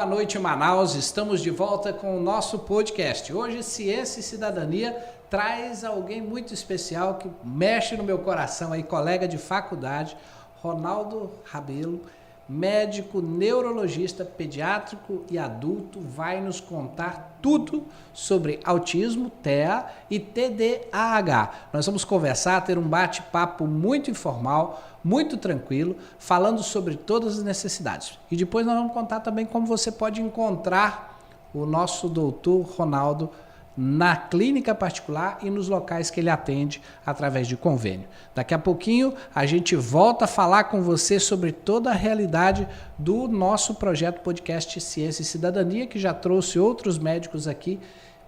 Boa noite, Manaus. Estamos de volta com o nosso podcast. Hoje, Ciência e Cidadania traz alguém muito especial que mexe no meu coração aí, colega de faculdade, Ronaldo Rabelo, médico neurologista pediátrico e adulto, vai nos contar tudo sobre autismo, TEA e TDAH. Nós vamos conversar, ter um bate-papo muito informal, muito tranquilo, falando sobre todas as necessidades. E depois nós vamos contar também como você pode encontrar o nosso doutor Ronaldo na clínica particular e nos locais que ele atende através de convênio. Daqui a pouquinho a gente volta a falar com você sobre toda a realidade do nosso projeto podcast Ciência e Cidadania, que já trouxe outros médicos aqui,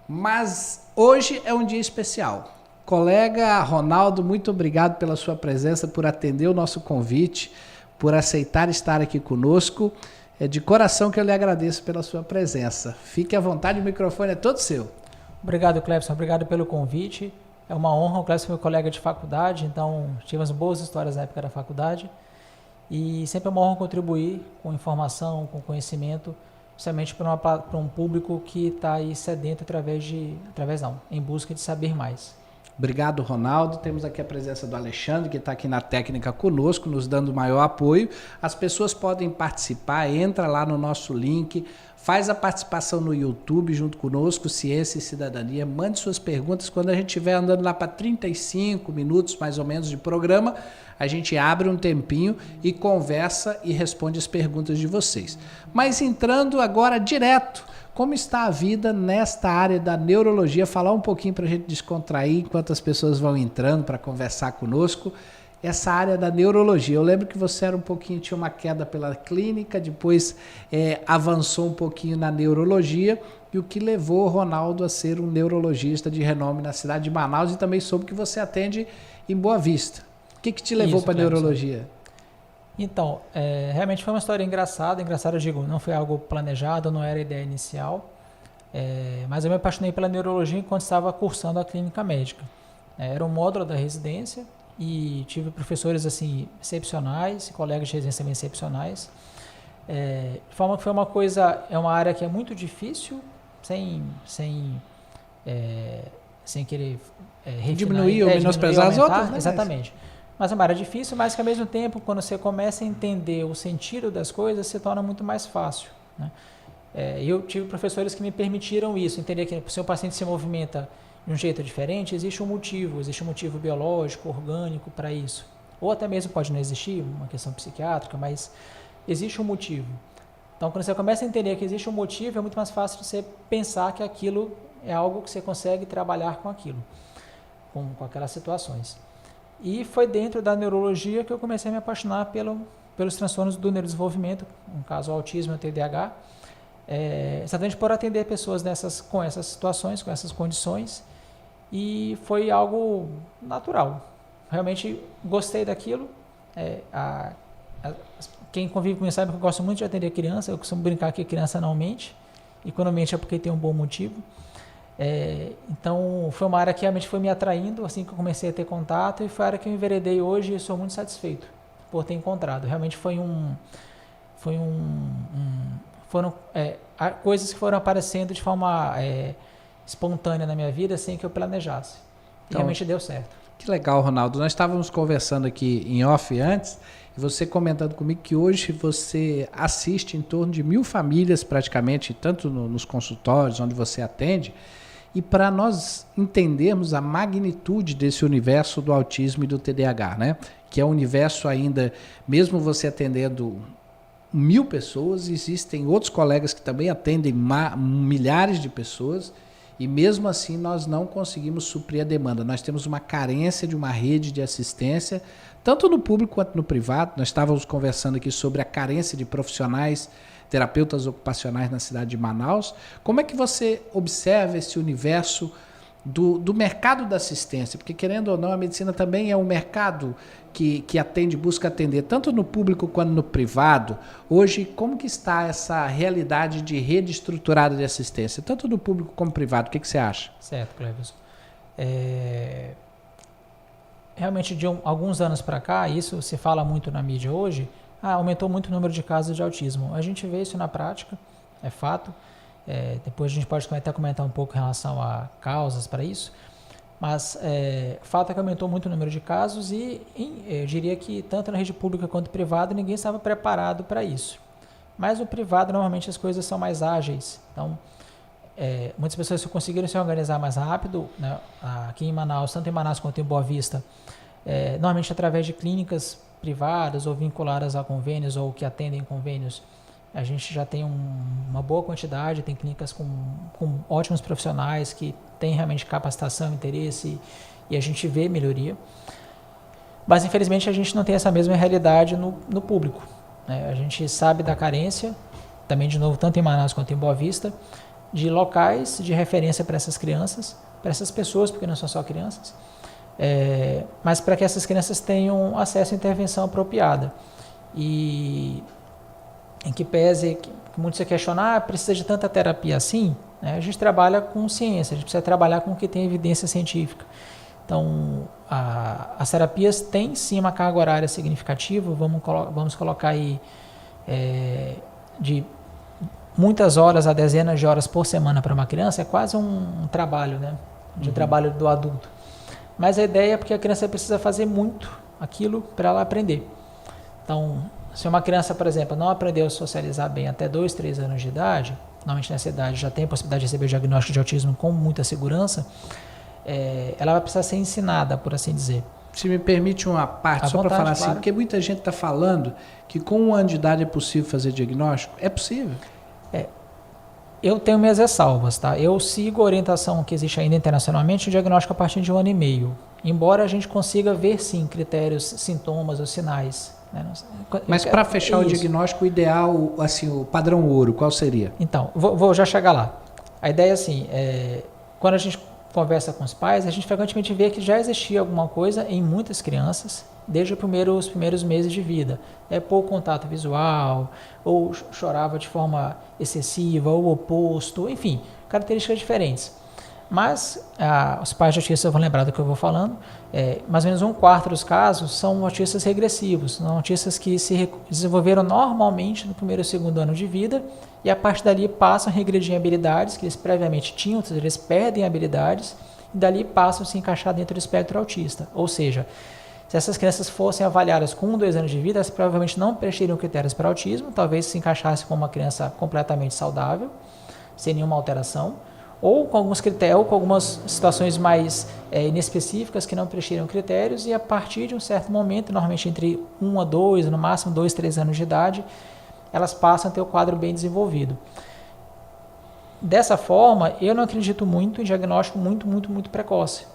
mas hoje é um dia especial. Colega Ronaldo, muito obrigado pela sua presença, por atender o nosso convite, por aceitar estar aqui conosco. É de coração que eu lhe agradeço pela sua presença. Fique à vontade, o microfone é todo seu. Obrigado, Clebson. Obrigado pelo convite. É uma honra. O Clebson é meu colega de faculdade, então tivemos boas histórias na época da faculdade. E sempre é uma honra contribuir com informação, com conhecimento, principalmente para um público que está aí sedento em busca de saber mais. Obrigado, Ronaldo. Temos aqui a presença do Alexandre, que está aqui na técnica conosco, nos dando maior apoio. As pessoas podem participar, entra lá no nosso link, faz a participação no YouTube junto conosco, Ciência e Cidadania, mande suas perguntas. Quando a gente estiver andando lá para 35 minutos mais ou menos de programa, a gente abre um tempinho e conversa e responde as perguntas de vocês. Mas entrando agora direto, como está a vida nesta área da neurologia? Falar um pouquinho para a gente descontrair enquanto as pessoas vão entrando para conversar conosco. Essa área da neurologia. Eu lembro que você era tinha uma queda pela clínica, depois avançou um pouquinho na neurologia, e o que levou o Ronaldo a ser um neurologista de renome na cidade de Manaus, e também soube que você atende em Boa Vista. O que te levou para a neurologia? Então, realmente foi uma história engraçada, eu digo, não foi algo planejado, não era a ideia inicial, mas eu me apaixonei pela neurologia enquanto estava cursando a clínica médica. Era um módulo da residência e tive professores assim excepcionais, colegas de residência também excepcionais, de forma que foi uma área que é muito difícil, sem querer diminuir ou menosprezar as outras, né? Exatamente. Mas é uma área difícil, mas que ao mesmo tempo, quando você começa a entender o sentido das coisas, se torna muito mais fácil, né? Eu tive professores que me permitiram isso, entender que se o paciente se movimenta de um jeito diferente, existe um motivo biológico, orgânico para isso. Ou até mesmo pode não existir, uma questão psiquiátrica, mas existe um motivo. Então, quando você começa a entender que existe um motivo, é muito mais fácil de você pensar que aquilo é algo que você consegue trabalhar com aquilo, com aquelas situações. E foi dentro da neurologia que eu comecei a me apaixonar pelos transtornos do neurodesenvolvimento, no caso o autismo e o TDAH, exatamente por atender pessoas com essas situações, com essas condições, e foi algo natural. Realmente gostei daquilo. Quem convive comigo sabe que eu gosto muito de atender criança, eu costumo brincar que criança não mente, e quando mente é porque tem um bom motivo. Então foi uma área que realmente foi me atraindo assim que eu comecei a ter contato, e foi a área que eu enveredei hoje e sou muito satisfeito por ter encontrado. Realmente foram coisas que foram aparecendo de forma espontânea na minha vida sem que eu planejasse. E então, realmente deu certo. Que legal, Ronaldo. Nós estávamos conversando aqui em off antes, e você comentando comigo que hoje você assiste em torno de 1.000 famílias praticamente, tanto nos consultórios onde você atende. E para nós entendermos a magnitude desse universo do autismo e do TDAH, né? Que é um universo ainda, mesmo você atendendo 1.000 pessoas, existem outros colegas que também atendem milhares de pessoas, e mesmo assim nós não conseguimos suprir a demanda. Nós temos uma carência de uma rede de assistência, tanto no público quanto no privado. Nós estávamos conversando aqui sobre a carência de profissionais terapeutas ocupacionais na cidade de Manaus. Como é que você observa esse universo do mercado da assistência? Porque, querendo ou não, a medicina também é um mercado que busca atender tanto no público quanto no privado. Hoje, como que está essa realidade de rede estruturada de assistência, tanto no público como no privado? O que você acha? Certo, Cleverson. Realmente, de alguns anos para cá, isso se fala muito na mídia hoje, aumentou muito o número de casos de autismo. A gente vê isso na prática, é fato. Depois a gente pode até comentar um pouco em relação a causas para isso. Mas o fato é que aumentou muito o número de casos e eu diria que tanto na rede pública quanto privada ninguém estava preparado para isso. Mas no privado normalmente as coisas são mais ágeis. Então, muitas pessoas conseguiram se organizar mais rápido, né? Aqui em Manaus, tanto em Manaus quanto em Boa Vista, normalmente através de clínicas privadas ou vinculadas a convênios ou que atendem convênios, a gente já tem uma boa quantidade, tem clínicas com ótimos profissionais que têm realmente capacitação, interesse e a gente vê melhoria. Mas infelizmente a gente não tem essa mesma realidade no público, né? A gente sabe da carência, também de novo, tanto em Manaus quanto em Boa Vista, de locais de referência para essas crianças, para essas pessoas, porque não são só crianças, mas para que essas crianças tenham acesso à intervenção apropriada. E em que pese que muitos se questionam, precisa de tanta terapia assim, né? A gente trabalha com ciência, a gente precisa trabalhar com o que tem evidência científica. Então, as terapias têm sim uma carga horária significativa, vamos colocar aí de muitas horas a dezenas de horas por semana para uma criança, é quase um trabalho, né? De trabalho do adulto. Mas a ideia é porque a criança precisa fazer muito aquilo para ela aprender. Então, se uma criança, por exemplo, não aprendeu a socializar bem até 2, 3 anos de idade, normalmente nessa idade já tem a possibilidade de receber o diagnóstico de autismo com muita segurança, ela vai precisar ser ensinada, por assim dizer. Se me permite uma parte, só para falar assim, porque muita gente está falando que com 1 ano de idade é possível fazer diagnóstico. É possível? Eu tenho minhas ressalvas, tá? Eu sigo a orientação que existe ainda internacionalmente, o diagnóstico a partir de 1 ano e meio. Embora a gente consiga ver, sim, critérios, sintomas ou sinais. Né? Mas para fechar o diagnóstico, o ideal, assim, o padrão ouro, qual seria? Então, vou já chegar lá. A ideia, assim, quando a gente conversa com os pais, a gente frequentemente vê que já existia alguma coisa em muitas crianças, desde os primeiros meses de vida. Pouco contato visual, ou chorava de forma excessiva, ou oposto, enfim, características diferentes. Mas os pais de autistas vão lembrar do que eu vou falando, mais ou menos 1/4 dos casos são autistas regressivos, são autistas que se desenvolveram normalmente no primeiro e segundo ano de vida e a partir dali passam a regredir em habilidades que eles previamente tinham, eles perdem habilidades e dali passam a se encaixar dentro do espectro autista. Ou seja, se essas crianças fossem avaliadas com 1, 2 anos de vida, elas provavelmente não preencheriam critérios para autismo, talvez se encaixasse como uma criança completamente saudável, sem nenhuma alteração, ou com alguns critérios, ou com algumas situações mais inespecíficas que não preencheram critérios, e a partir de um certo momento, normalmente entre 1 a 2, no máximo 2, 3 anos de idade, elas passam a ter o quadro bem desenvolvido. Dessa forma, eu não acredito muito em diagnóstico muito precoce,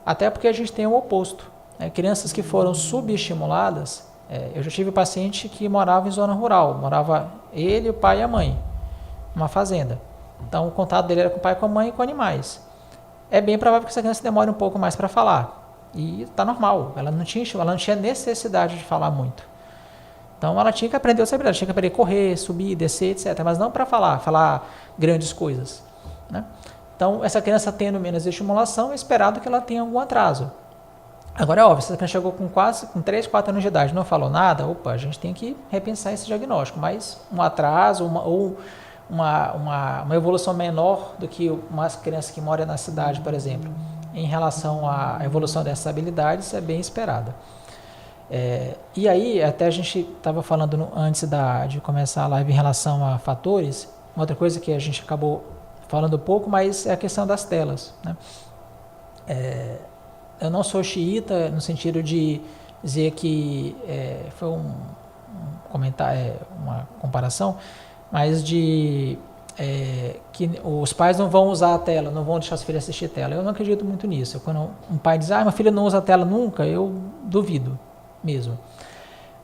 até porque a gente tem o oposto. Crianças que foram subestimuladas, eu já tive paciente que morava em zona rural, morava ele, o pai e a mãe, numa fazenda. Então o contato dele era com o pai, com a mãe e com animais. É bem provável que essa criança demore um pouco mais para falar. E está normal, ela não tinha necessidade de falar muito. Então ela tinha que aprender outra habilidade, tinha que aprender a correr, subir, descer, etc. Mas não para falar grandes coisas, né? Então essa criança tendo menos estimulação, é esperado que ela tenha algum atraso. Agora é óbvio, se a criança chegou com 3, 4 anos de idade e não falou nada, a gente tem que repensar esse diagnóstico. Mas um atraso ou uma evolução menor do que uma criança que mora na cidade, por exemplo, em relação à evolução dessas habilidades, é bem esperada. E aí, até a gente estava falando antes de começar a live em relação a fatores, uma outra coisa que a gente acabou falando pouco, mas é a questão das telas, né? Eu não sou xiita no sentido de dizer que foi um comentário, uma comparação, mas que os pais não vão usar a tela, não vão deixar os filhos assistir tela. Eu não acredito muito nisso. Quando um pai diz, meu filho não usa a tela nunca, eu duvido mesmo.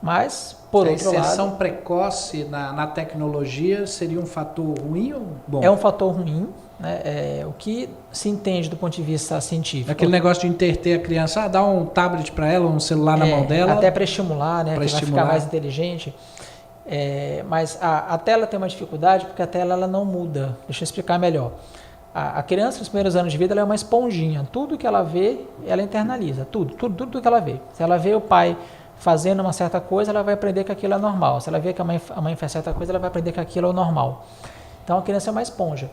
Mas, por outro lado... A inserção precoce na tecnologia seria um fator ruim ou bom? É um fator ruim, né? O que se entende do ponto de vista científico. Aquele negócio de interter a criança, dá um tablet para ela, um celular na mão dela. Até para estimular, né? Para vai ficar mais inteligente. Mas a tela tem uma dificuldade porque a tela ela não muda. Deixa eu explicar melhor. A criança, nos primeiros anos de vida, ela é uma esponjinha. Tudo que ela vê, ela internaliza. Tudo que ela vê. Se ela vê o pai fazendo uma certa coisa, ela vai aprender que aquilo é normal. Se ela vê que a mãe faz certa coisa, ela vai aprender que aquilo é o normal. Então a criança é uma esponja.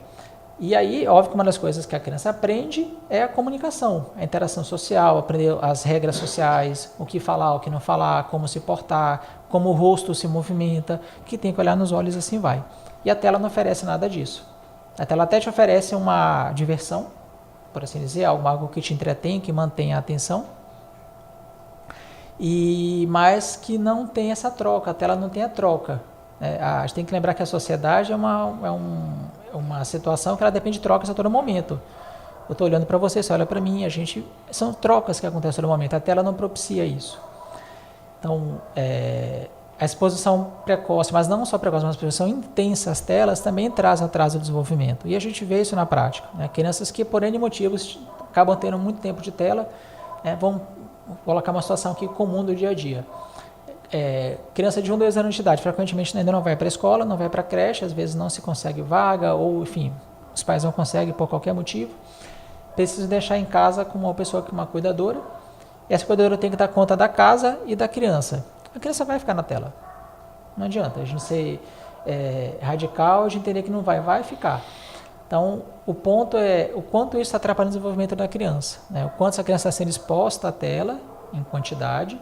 E aí, óbvio que uma das coisas que a criança aprende é a comunicação, a interação social, aprender as regras sociais, o que falar, o que não falar, como se portar, como o rosto se movimenta, que tem que olhar nos olhos, assim vai. E a tela não oferece nada disso. A tela até te oferece uma diversão, por assim dizer, algo que te entretém, que mantém a atenção, mas que não tem essa troca, a tela não tem a troca. A gente tem que lembrar que a sociedade é uma situação que ela depende de trocas a todo momento. Eu estou olhando para você olha para mim, são trocas que acontecem a todo momento, a tela não propicia isso. Então, a exposição precoce, mas não só precoce, mas a exposição intensa às telas também traz atraso do desenvolvimento. E a gente vê isso na prática. Crianças que, por N motivos, acabam tendo muito tempo de tela, vão colocar uma situação aqui comum do dia a dia. Criança de 1, 2 anos de idade, frequentemente ainda não vai para a escola, não vai para a creche, às vezes não se consegue vaga, ou enfim, os pais não conseguem por qualquer motivo, precisam deixar em casa com uma pessoa, uma cuidadora, e essa cuidadora tem que dar conta da casa e da criança. A criança vai ficar na tela, não adianta a gente ser radical, de entender que não vai ficar. Então, o ponto é o quanto isso está atrapalhando o desenvolvimento da criança, o quanto essa criança está sendo exposta à tela, em quantidade,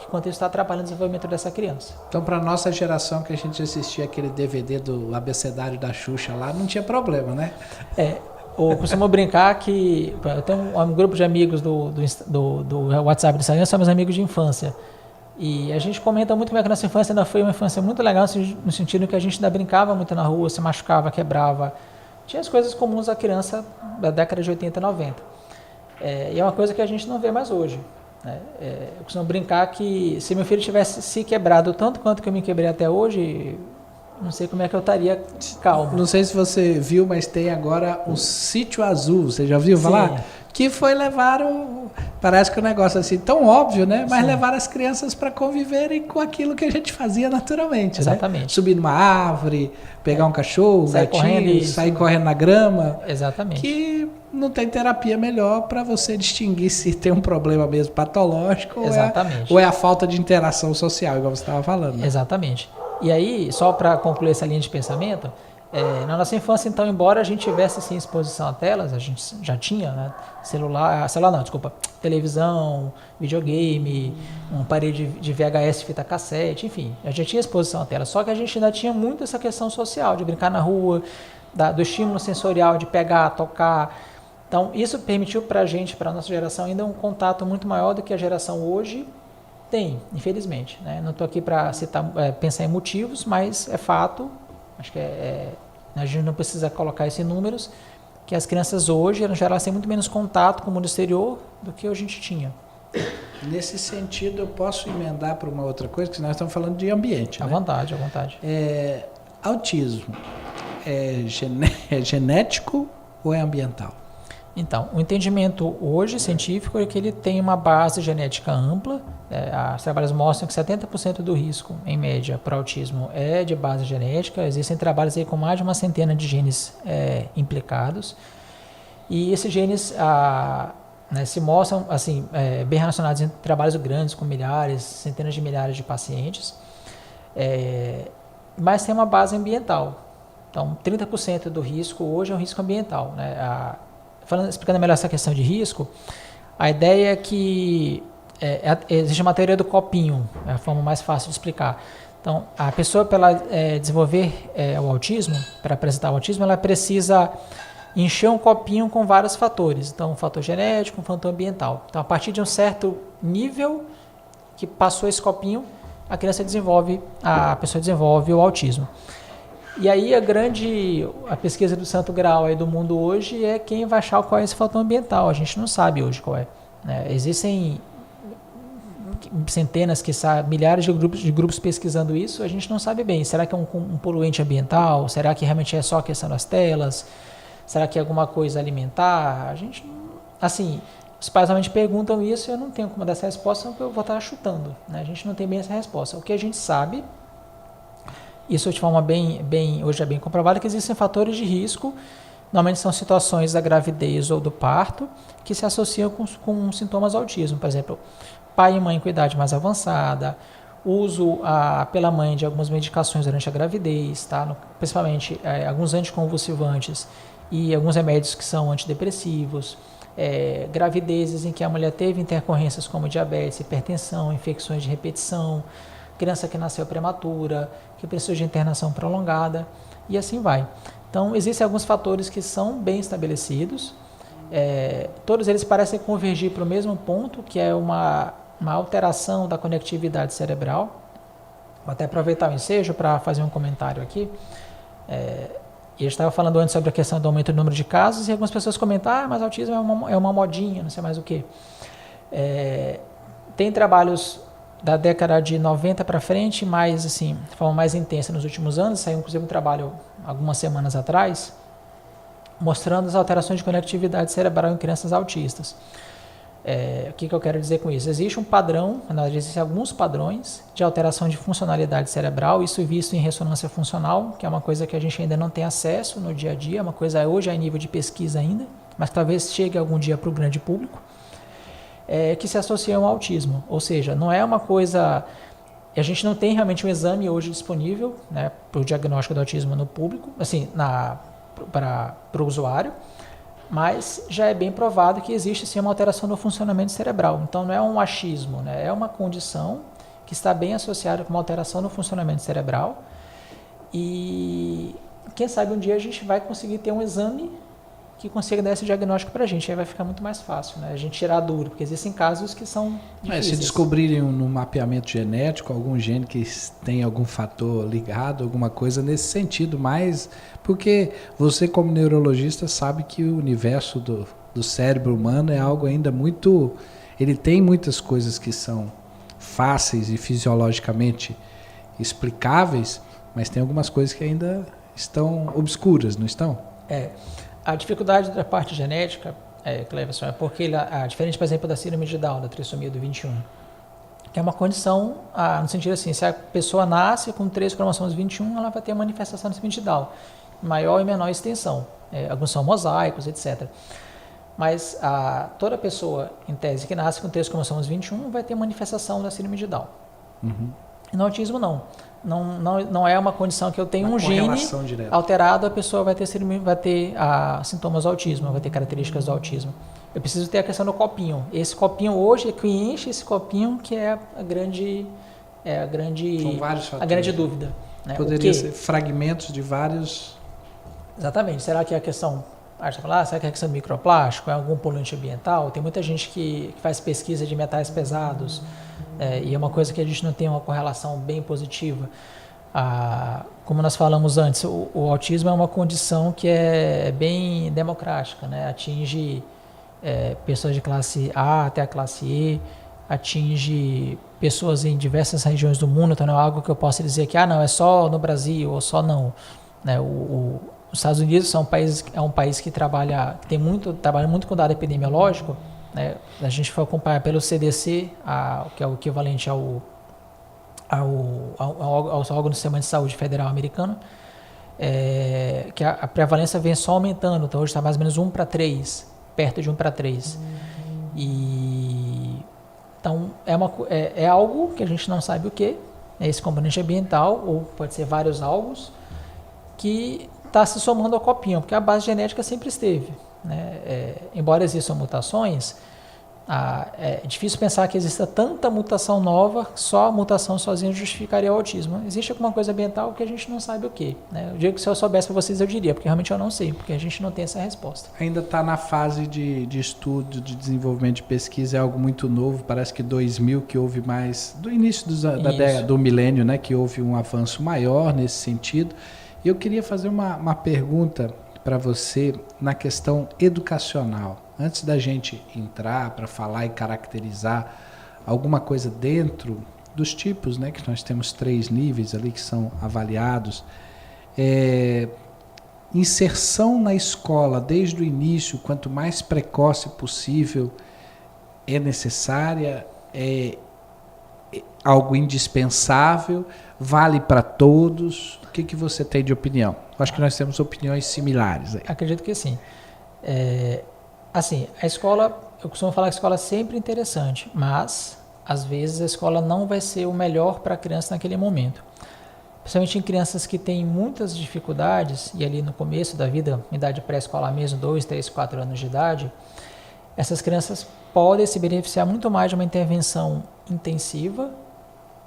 enquanto isso está atrapalhando o desenvolvimento dessa criança. Então, para a nossa geração que a gente assistia aquele DVD do Abecedário da Xuxa lá, não tinha problema, né? Eu costumo brincar que eu tenho um grupo de amigos do WhatsApp do Instagram, são meus amigos de infância. E a gente comenta muito como é que a nossa infância ainda foi uma infância muito legal, no sentido que a gente ainda brincava muito na rua, se machucava, quebrava. Tinha as coisas comuns da criança da década de 80 e 90. E é uma coisa que a gente não vê mais hoje. Eu costumo brincar que se meu filho tivesse se quebrado tanto quanto que eu me quebrei até hoje, não sei como é que eu estaria calmo. Não sei se você viu, mas tem agora o Sítio Azul, você já ouviu falar? Sim. Que foi levar parece que o negócio assim, tão óbvio, né? Mas Sim. levar as crianças para conviverem com aquilo que a gente fazia naturalmente, Exatamente. Né? Subir numa árvore, pegar um cachorro, sair correndo na grama. Exatamente. Que não tem terapia melhor para você distinguir se tem um problema mesmo patológico ou é a falta de interação social, igual você estava falando. Né? Exatamente. E aí, só para concluir essa linha de pensamento, na nossa infância, então, embora a gente tivesse sim exposição a telas, a gente já tinha, né? Televisão, videogame, uma parede de VHS, fita cassete, enfim, a gente tinha exposição a telas, só que a gente ainda tinha muito essa questão social, de brincar na rua, do estímulo sensorial, de pegar, tocar. Então, isso permitiu para a gente, para a nossa geração, ainda um contato muito maior do que a geração hoje tem, infelizmente. Né? Não estou aqui para pensar em motivos, mas é fato, acho que a gente não precisa colocar isso em números, que as crianças hoje, no geral, têm muito menos contato com o mundo exterior do que a gente tinha. Nesse sentido, eu posso emendar para uma outra coisa, que nós estamos falando de ambiente. À vontade, à vontade. Autismo é genético ou é ambiental? Então, o entendimento hoje científico é que ele tem uma base genética ampla. Os trabalhos mostram que 70% do risco, em média, para autismo é de base genética. Existem trabalhos aí com mais de uma centena de genes implicados. E esses genes se mostram assim, bem relacionados em trabalhos grandes, com milhares, centenas de milhares de pacientes. Mas tem uma base ambiental. Então, 30% do risco hoje é um risco ambiental. Né? Explicando melhor essa questão de risco, a ideia é que existe uma teoria do copinho, é a forma mais fácil de explicar. Então, a pessoa, para desenvolver o autismo, para apresentar o autismo, ela precisa encher um copinho com vários fatores. Então, um fator genético, um fator ambiental. Então, a partir de um certo nível que passou esse copinho, a pessoa desenvolve o autismo. E aí a pesquisa do Santo Graal aí do mundo hoje é quem vai achar qual é esse fator ambiental. A gente não sabe hoje qual é. Né? Existem centenas, milhares de grupos pesquisando isso, a gente não sabe bem. Será que é um poluente ambiental? Será que realmente é só a questão das telas? Será que é alguma coisa alimentar? A gente, assim, os pais realmente perguntam isso e eu não tenho como dar essa resposta, porque eu vou estar chutando. Né? A gente não tem bem essa resposta. O que a gente sabe, isso de forma hoje é bem comprovado, que existem fatores de risco, normalmente são situações da gravidez ou do parto, que se associam com sintomas do autismo. Por exemplo, pai e mãe com idade mais avançada, uso pela mãe de algumas medicações durante a gravidez, tá? Principalmente alguns anticonvulsivantes e alguns remédios que são antidepressivos, gravidezes em que a mulher teve intercorrências como diabetes, hipertensão, infecções de repetição, criança que nasceu prematura, que precisa de internação prolongada e assim vai. Então, existem alguns fatores que são bem estabelecidos, todos eles parecem convergir para o mesmo ponto, que é uma alteração da conectividade cerebral. Vou até aproveitar o ensejo para fazer um comentário aqui. E eu estava falando antes sobre a questão do aumento do número de casos, e algumas pessoas comentam, mas autismo é uma modinha, não sei mais o que. Tem trabalhos da década de 90 para frente, mais assim, de forma mais intensa nos últimos anos. Saiu inclusive um trabalho algumas semanas atrás, mostrando as alterações de conectividade cerebral em crianças autistas. O que eu quero dizer com isso? Existe um padrão, existem alguns padrões de alteração de funcionalidade cerebral, isso visto em ressonância funcional, que é uma coisa que a gente ainda não tem acesso no dia a dia, uma coisa hoje é em nível de pesquisa ainda, mas talvez chegue algum dia para o grande público, que se associam ao autismo. Ou seja, não é uma coisa... A gente não tem realmente um exame hoje disponível, né, para o diagnóstico do autismo no público, assim, para o usuário, mas já é bem provado que existe sim uma alteração no funcionamento cerebral. Então não é um achismo, né? É uma condição que está bem associada com uma alteração no funcionamento cerebral, e quem sabe um dia a gente vai conseguir ter um exame que consiga dar esse diagnóstico para a gente, aí vai ficar muito mais fácil, né? A gente tirar duro, porque existem casos que são difíceis. Se descobrirem no mapeamento genético algum gene que tem algum fator ligado, alguma coisa nesse sentido, mas porque você como neurologista sabe que o universo do cérebro humano é algo ainda muito... Ele tem muitas coisas que são fáceis e fisiologicamente explicáveis, mas tem algumas coisas que ainda estão obscuras, não estão? A dificuldade da parte genética, Cleverson, é porque, diferente, por exemplo, da síndrome de Down, da trissomia do 21, que é uma condição, no sentido assim, se a pessoa nasce com 3 cromossomos 21, ela vai ter a manifestação da síndrome de Down, maior e menor extensão. Alguns são mosaicos, etc. Mas toda pessoa, em tese, que nasce com 3 cromossomos 21 vai ter manifestação da síndrome de Down. Uhum. E no autismo, não. Não é uma condição que eu tenho um gene direta. Alterado, a pessoa vai ter sintomas do autismo, vai ter características do autismo. Eu preciso ter a questão do copinho. Esse copinho hoje, que enche esse copinho, que é a grande dúvida. Né? Poderia ser fragmentos de vários... Exatamente. Será que é a questão... será que é a questão do microplástico? É algum poluente ambiental? Tem muita gente que faz pesquisa de metais pesados, e é uma coisa que a gente não tem uma correlação bem positiva. Como nós falamos antes, o autismo é uma condição que é bem democrática, né? Atinge pessoas de classe A até a classe E, atinge pessoas em diversas regiões do mundo, então não é algo que eu possa dizer que não, é só no Brasil ou só não. Né? Os Estados Unidos é um país que trabalha muito com dado epidemiológico, né? A gente foi acompanhar pelo CDC, que é o equivalente ao órgão do Sistema de Saúde Federal americano, que a prevalência vem só aumentando, então hoje está mais ou menos 1 para 3, perto de 1 para 3. Então é algo que a gente não sabe o que, é esse componente ambiental, ou pode ser vários algos, que está se somando ao copinho, porque a base genética sempre esteve. Né? Embora existam mutações, é difícil pensar que exista tanta mutação nova, só a mutação sozinha justificaria o autismo. Existe alguma coisa ambiental que a gente não sabe o que. Né? Eu digo que se eu soubesse para vocês eu diria, porque realmente eu não sei, porque a gente não tem essa resposta. Ainda está na fase de estudo, de desenvolvimento de pesquisa, é algo muito novo, parece que 2000 que houve mais, do início do milênio, né, que houve um avanço maior nesse sentido. E eu queria fazer uma pergunta para você na questão educacional. Antes da gente entrar para falar e caracterizar alguma coisa dentro dos tipos, né, que nós temos 3 níveis ali que são avaliados, inserção na escola desde o início, quanto mais precoce possível, é necessária, é algo indispensável, vale para todos? O que você tem de opinião? Eu acho que nós temos opiniões similares aí. Acredito que sim. Assim, a escola, eu costumo falar que a escola é sempre interessante, mas às vezes a escola não vai ser o melhor para a criança naquele momento. Principalmente em crianças que têm muitas dificuldades, e ali no começo da vida, em idade pré-escolar mesmo, 2, 3, 4 anos de idade, essas crianças podem se beneficiar muito mais de uma intervenção intensiva,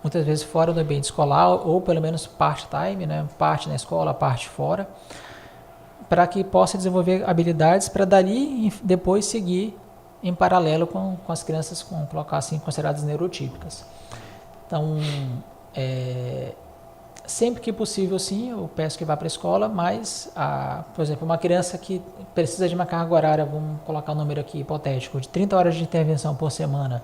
muitas vezes fora do ambiente escolar, ou pelo menos part-time, né? Parte na escola, parte fora, para que possa desenvolver habilidades para dali depois seguir em paralelo com as crianças, colocar assim, consideradas neurotípicas. Então, sempre que possível, sim, eu peço que vá para a escola, mas, por exemplo, uma criança que precisa de uma carga horária, vamos colocar um número aqui hipotético, de 30 horas de intervenção por semana,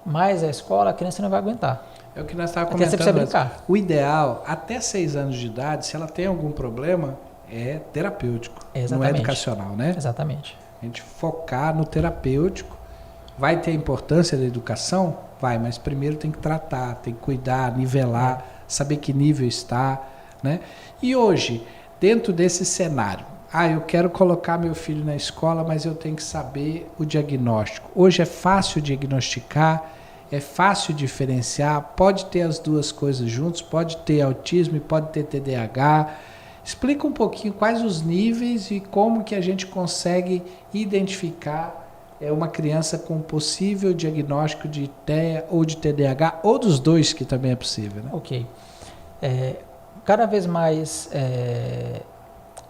mais a escola, a criança não vai aguentar. É o que nós estávamos comentando antes. O ideal, até 6 anos de idade, se ela tem algum problema, é terapêutico, não é educacional, né? Exatamente. A gente focar no terapêutico. Vai ter a importância da educação? Vai, mas primeiro tem que tratar, tem que cuidar, nivelar, saber que nível está, né? E hoje, dentro desse cenário, eu quero colocar meu filho na escola, mas eu tenho que saber o diagnóstico. Hoje é fácil diagnosticar, é fácil diferenciar, pode ter as duas coisas juntos, pode ter autismo e pode ter TDAH. Explica um pouquinho quais os níveis e como que a gente consegue identificar uma criança com possível diagnóstico de TEA ou de TDAH, ou dos dois, que também é possível, né? Ok. Cada vez mais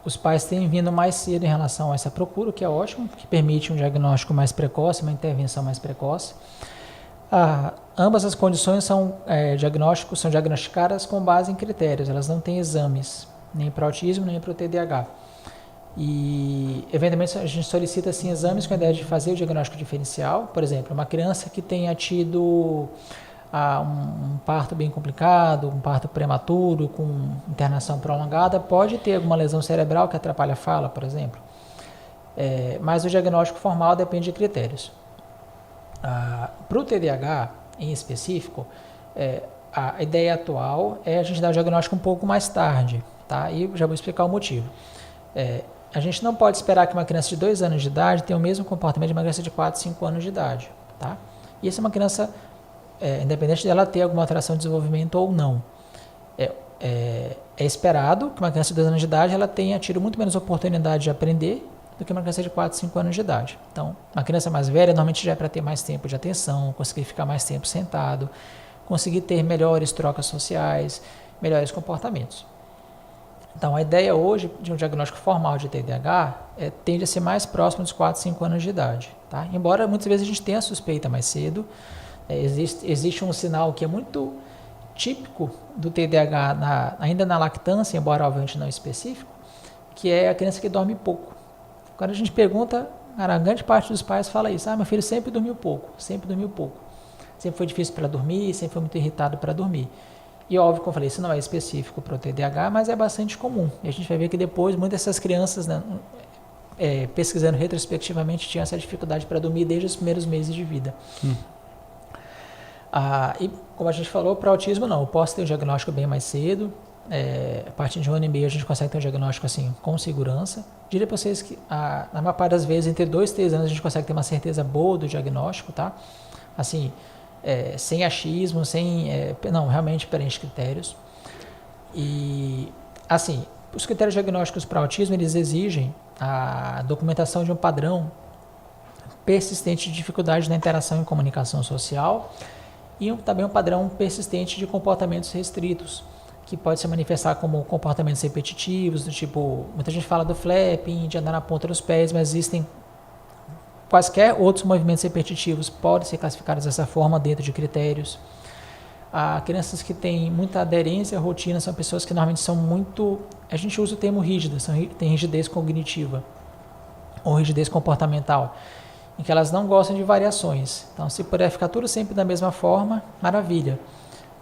os pais têm vindo mais cedo em relação a essa procura, o que é ótimo, que permite um diagnóstico mais precoce, uma intervenção mais precoce. Ambas as condições são diagnosticadas com base em critérios, elas não têm exames, nem para o autismo, nem para o TDAH. E, eventualmente, a gente solicita assim, exames com a ideia de fazer o diagnóstico diferencial. Por exemplo, uma criança que tenha tido um parto bem complicado, um parto prematuro, com internação prolongada, pode ter alguma lesão cerebral que atrapalha a fala, por exemplo. Mas o diagnóstico formal depende de critérios. Para o TDAH, em específico, a ideia atual é a gente dar o diagnóstico um pouco mais tarde, tá? E já vou explicar o motivo. A gente não pode esperar que uma criança de 2 anos de idade tenha o mesmo comportamento de uma criança de 4, 5 anos de idade, tá? E essa é uma criança, independente dela ter alguma alteração de desenvolvimento ou não. É esperado que uma criança de 2 anos de idade ela tenha tido muito menos oportunidade de aprender do que uma criança de 4, 5 anos de idade. Então, uma criança mais velha normalmente já é para ter mais tempo de atenção, conseguir ficar mais tempo sentado, conseguir ter melhores trocas sociais, melhores comportamentos. Então, a ideia hoje de um diagnóstico formal de TDAH tende a ser mais próximo dos 4, 5 anos de idade. Tá? Embora muitas vezes a gente tenha a suspeita mais cedo, existe um sinal que é muito típico do TDAH ainda na lactância, embora obviamente não específico, que é a criança que dorme pouco. Quando a gente pergunta, a grande parte dos pais fala isso, meu filho sempre dormiu pouco, sempre foi difícil para dormir, sempre foi muito irritado para dormir. E óbvio, como eu falei, isso não é específico para o TDAH, mas é bastante comum. E a gente vai ver que depois, muitas dessas crianças, né, pesquisando retrospectivamente, tinham essa dificuldade para dormir desde os primeiros meses de vida. E como a gente falou, para autismo não, eu posso ter um diagnóstico bem mais cedo. A partir de 1 ano e meio a gente consegue ter um diagnóstico assim, com segurança. Diria para vocês que na maior parte das vezes, entre 2 e 3 anos, a gente consegue ter uma certeza boa do diagnóstico, tá? Assim, sem achismo, realmente perante critérios. E, assim, os critérios diagnósticos para autismo, eles exigem a documentação de um padrão persistente de dificuldade na interação e comunicação social e também um padrão persistente de comportamentos restritos, que pode se manifestar como comportamentos repetitivos, do tipo, muita gente fala do flapping, de andar na ponta dos pés, mas existem quaisquer outros movimentos repetitivos podem ser classificados dessa forma dentro de critérios. Crianças que têm muita aderência à rotina são pessoas que normalmente são muito, a gente usa o termo rígidas, tem rigidez cognitiva ou rigidez comportamental, em que elas não gostam de variações. Então, se puder ficar tudo sempre da mesma forma, maravilha.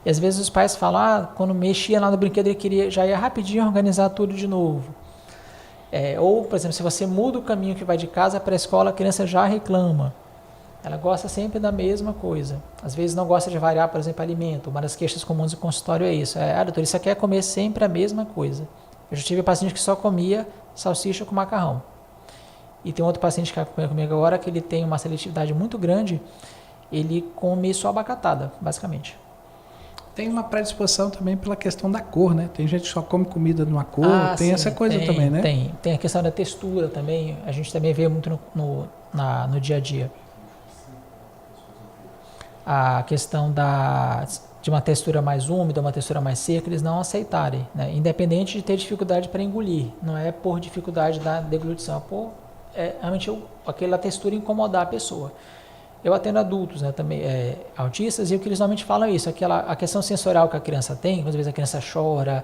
E às vezes os pais falam, quando mexia lá no brinquedo ele já ia rapidinho organizar tudo de novo. Ou, por exemplo, se você muda o caminho que vai de casa para a escola, a criança já reclama. Ela gosta sempre da mesma coisa. Às vezes não gosta de variar, por exemplo, alimento. Uma das queixas comuns do consultório é isso. Doutor, isso aqui é comer sempre a mesma coisa. Eu já tive paciente que só comia salsicha com macarrão. E tem outro paciente que acompanha comigo agora que ele tem uma seletividade muito grande ele come só abacatada, basicamente. Tem uma predisposição também pela questão da cor, né? Tem gente que só come comida numa cor, tem sim, essa coisa também, né? Tem a questão da textura também, a gente também vê muito no dia a dia. A questão de uma textura mais úmida, uma textura mais seca, eles não aceitarem, né? Independente de ter dificuldade para engolir, não é por dificuldade da deglutição, é realmente aquela textura incomodar a pessoa. Eu atendo adultos, né, também autistas, e o que eles normalmente falam é isso, a questão sensorial que a criança tem, às vezes a criança chora,